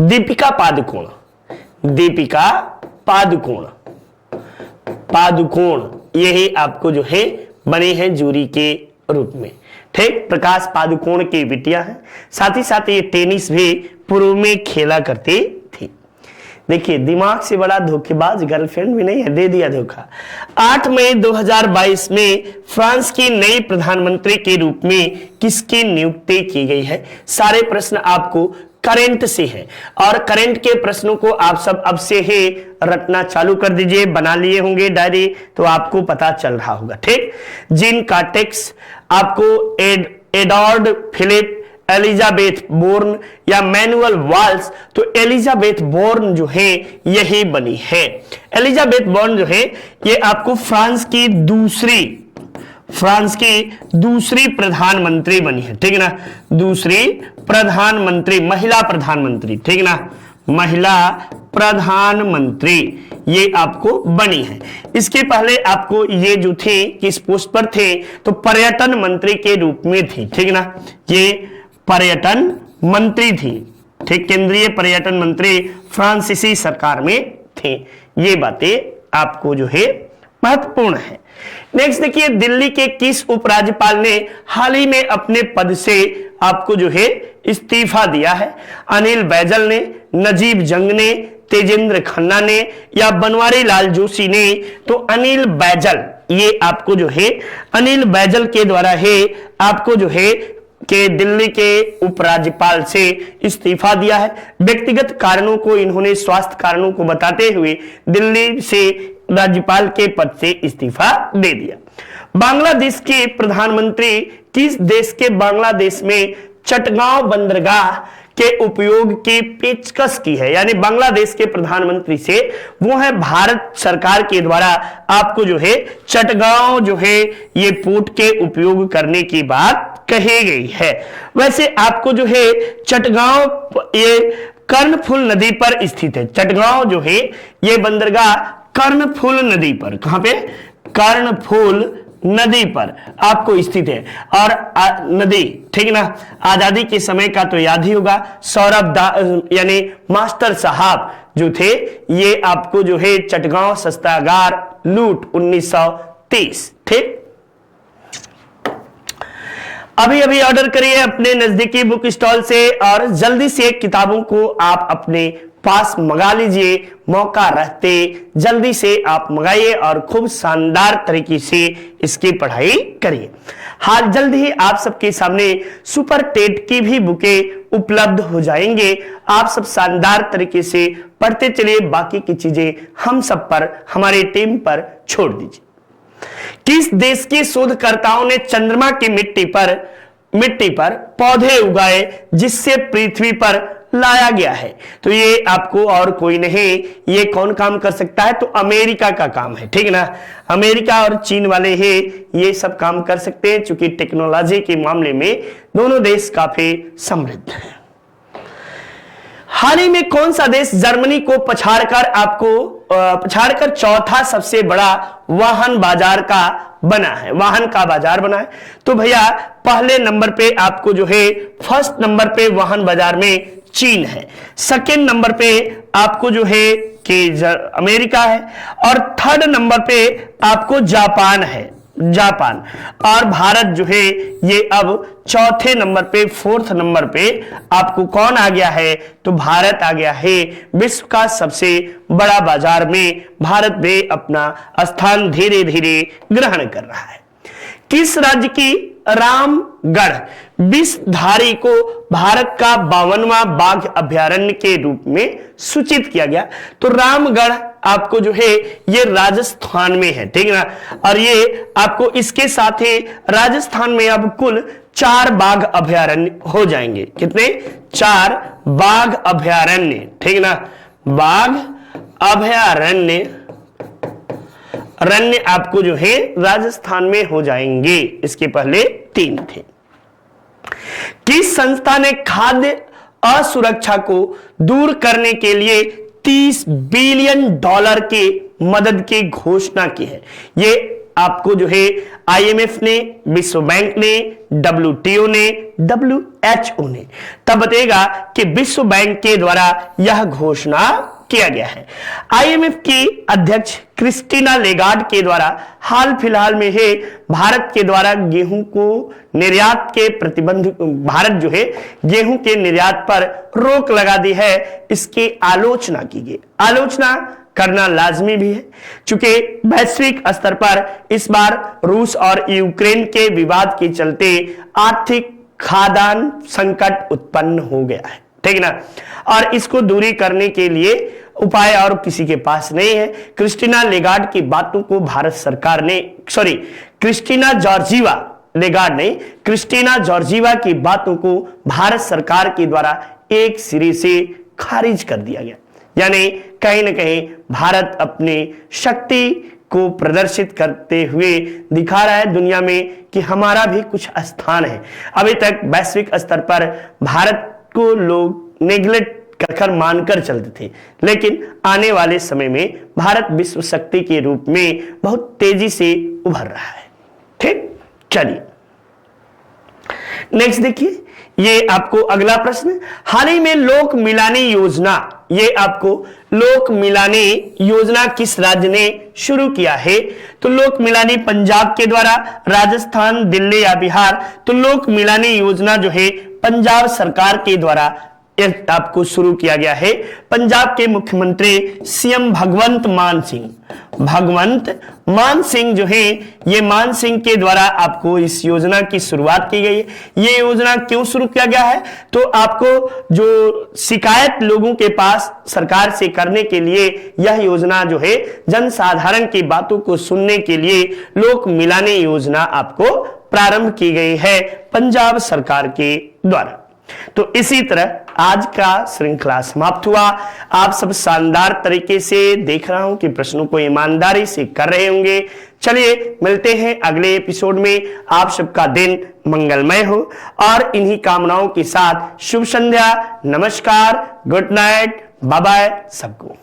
[SPEAKER 1] दीपिका पादुकोण, दीपिका पादुकोण, पादुकोण यही आपको जो है बने हैं जूरी के रूप में, ठीक। प्रकाश पादुकोण की बिटिया है, साथ ही साथ ये टेनिस भी पूर्व में खेला करती थी। देखिए दिमाग से बड़ा धोखेबाज गर्लफ्रेंड भी नहीं है, दे दिया धोखा। 8 मई 2022 में फ्रांस की नई प्रधानमंत्री के रूप में किसकी नियुक्ति की गई है? सारे प्रश्न आपको करंट से है और करंट के प्रश्नों को आप सब अब से ही रटना चालू कर दीजिए। बना लिए होंगे डायरी तो आपको पता चल रहा होगा, ठीक। जीन कार्टेक्स, आपको एडवर्ड फिलिप, एलिजाबेथ बोर्न या मैनुअल वाल्स? तो एलिजाबेथ बोर्न जो है यही बनी है। एलिजाबेथ बोर्न जो है ये आपको फ्रांस की दूसरी प्रधानमंत्री बनी है, ठीक ना, दूसरी प्रधानमंत्री, महिला प्रधानमंत्री, ठीक ना, महिला प्रधानमंत्री ये आपको बनी है। इसके पहले आपको ये जो थे किस पोस्ट पर थे? तो पर्यटन मंत्री के रूप में थी, ठीक ना, ये पर्यटन मंत्री थी, ठीक, केंद्रीय पर्यटन मंत्री फ्रांसीसी सरकार में थे। ये बातें आपको जो है महत्वपूर्ण है। नेक्स्ट देखिए, दिल्ली के किस उपराज्यपाल ने हाल ही में अपने पद से आपको जो है इस्तीफा दिया है? अनिल बैजल ने, नजीब जंग ने, तेजेंद्र खन्ना ने या बनवारी लाल जोशी ने? तो अनिल बैजल, ये आपको जो है अनिल बैजल के द्वारा है आपको जो है कि दिल्ली के उपराज्यपाल से इस्तीफा दिया है। व्यक्तिगत कारणों को इन्होंने, स्वास्थ्य कारणों को बताते हुए दिल्ली से राज्यपाल के पद से इस्तीफा दे दिया। बांग्लादेश के प्रधानमंत्री किस देश के बांग्लादेश में चटगांव बंदरगाह के उपयोग की पेशकश की है? यानी बांग्लादेश के प्रधानमंत्री से वो है भारत सरकार के द्वारा आपको जो है चटगांव जो है ये पोर्ट के उपयोग करने की बात कही गई है। वैसे आपको जो है चटगांव ये कर्णफूल नदी पर स्थित है। चटगांव जो है ये बंदरगाह कर्णफूल नदी पर, कहां पे? कर्णफूल नदी पर आपको स्थित है। और नदी, ठीक ना, आजादी के समय का तो याद ही होगा, सौरभ यानी मास्टर साहब जो थे ये आपको जो है चटगांव शस्त्रागार लूट 1930, ठीक। अभी अभी ऑर्डर करिए अपने नजदीकी बुक स्टॉल से और जल्दी से किताबों को आप अपने पास मंगा लीजिए, मौका रहते जल्दी से आप मंगाइए और खूब शानदार तरीके से इसकी पढ़ाई करिए। हाल जल्द ही आप सबके सामने सुपर टेट की भी बुकें उपलब्ध हो जाएंगे। आप सब शानदार तरीके से पढ़ते चलिए, बाकी की चीजें हम सब पर, हमारी टीम पर छोड़ दीजिए। किस देश के शोधकर्ताओं ने चंद्रमा की मिट्टी पर पौधे उगाए जिससे पृथ्वी पर लाया गया है। तो ये आपको और कोई नहीं, ये कौन काम कर सकता है? तो अमेरिका का काम है, ठीक है ना। अमेरिका और चीन वाले ही ये सब काम कर सकते हैं, चूंकि टेक्नोलॉजी के मामले में दोनों देश काफी समृद्ध हैं। हाल ही में कौन सा देश जर्मनी को पछाड़कर चौथा सबसे बड़ा वाहन बाजार का बना है, वाहन का बाजार बना है? तो भैया पहले नंबर पे आपको जो है, फर्स्ट नंबर पे वाहन बाजार में चीन है, सेकंड नंबर पे आपको जो है कि अमेरिका है, और थर्ड नंबर पे आपको जापान है, जापान। और भारत जो है ये अब चौथे नंबर पे, फोर्थ नंबर पे आपको कौन आ गया है? तो भारत आ गया है विश्व का सबसे बड़ा बाजार में। भारत भी अपना स्थान धीरे धीरे ग्रहण कर रहा है। किस राज्य की रामगढ़ विषधारी को भारत का 52वां बाघ अभयारण्य के रूप में सूचित किया गया? तो रामगढ़ आपको जो है ये राजस्थान में है, ठीक है ना। और ये आपको इसके साथ ही राजस्थान में अब कुल 4 बाघ अभयारण्य हो जाएंगे। कितने? 4 बाघ अभयारण्य, ठीक है ना। बाघ अभयारण्य आपको जो है राजस्थान में हो जाएंगे, इसके पहले 3 थे। किस संस्था ने खाद्य असुरक्षा को दूर करने के लिए $30 बिलियन की मदद की घोषणा की है? ये आपको जो है IMF ने, विश्व बैंक ने, WTO ने, WHO ने। तब बताएगा कि विश्व बैंक के द्वारा यह घोषणा किया गया है। IMF की अध्यक्ष क्रिस्टीना लेगार्ड के द्वारा हाल फिलहाल में है भारत के द्वारा गेहूं को निर्यात के प्रतिबंध, भारत जो है गेहूं के निर्यात पर रोक लगा दी है, इसकी आलोचना की गई। आलोचना करना लाजमी भी है, चूंकि वैश्विक स्तर पर इस बार रूस और यूक्रेन के विवाद के चलते आर्थिक खाद्यान्न संकट उत्पन्न हो गया है, ठीक है ना। और इसको दूरी करने के लिए उपाय और किसी के पास नहीं है। क्रिस्टीना लेगार्ड की बातों को भारत सरकार ने, क्रिस्टीना जॉर्जिवा, लेगार्ड नहीं, क्रिस्टीना जॉर्जिवा की बातों को भारत सरकार के द्वारा एक सिरे से खारिज कर दिया गया। यानी कहीं ना कहीं भारत अपनी शक्ति को प्रदर्शित करते हुए दिखा रहा है दुनिया में कि हमारा भी कुछ स्थान है। अभी तक वैश्विक स्तर पर भारत को लोग नेग्लेक्ट कर मानकर चलते थे, लेकिन आने वाले समय में भारत विश्व शक्ति के रूप में बहुत तेजी से उभर रहा है। ठीक, चलिए नेक्स्ट देखिए, ये आपको अगला प्रश्न, हाल ही में लोक मिलानी योजना, ये आपको लोक मिलानी योजना किस राज्य ने शुरू किया है? तो लोक मिलानी पंजाब के द्वारा, राजस्थान, दिल्ली या बिहार? तो लोक मिलानी योजना जो है पंजाब सरकार के द्वारा आपको शुरू किया गया है। पंजाब के मुख्यमंत्री CM भगवंत मान सिंह जो है, ये मान सिंह के द्वारा आपको इस योजना की शुरुआत की गई है। ये योजना क्यों शुरू किया गया है? तो आपको जो शिकायत लोगों के पास सरकार से करने के लिए यह योजना जो है जनसाधारण की बातों को सुनने के लिए लोक मिलानी योजना आपको प्रारंभ की गई है पंजाब सरकार के द्वारा। तो इसी तरह आज का श्रृंखला समाप्त हुआ। आप सब शानदार तरीके से देख रहा हूं कि प्रश्नों को ईमानदारी से कर रहे होंगे। चलिए मिलते हैं अगले एपिसोड में। आप सबका दिन मंगलमय हो और इन्हीं कामनाओं के साथ शुभ संध्या, नमस्कार, गुड नाइट, बाय बाय सबको।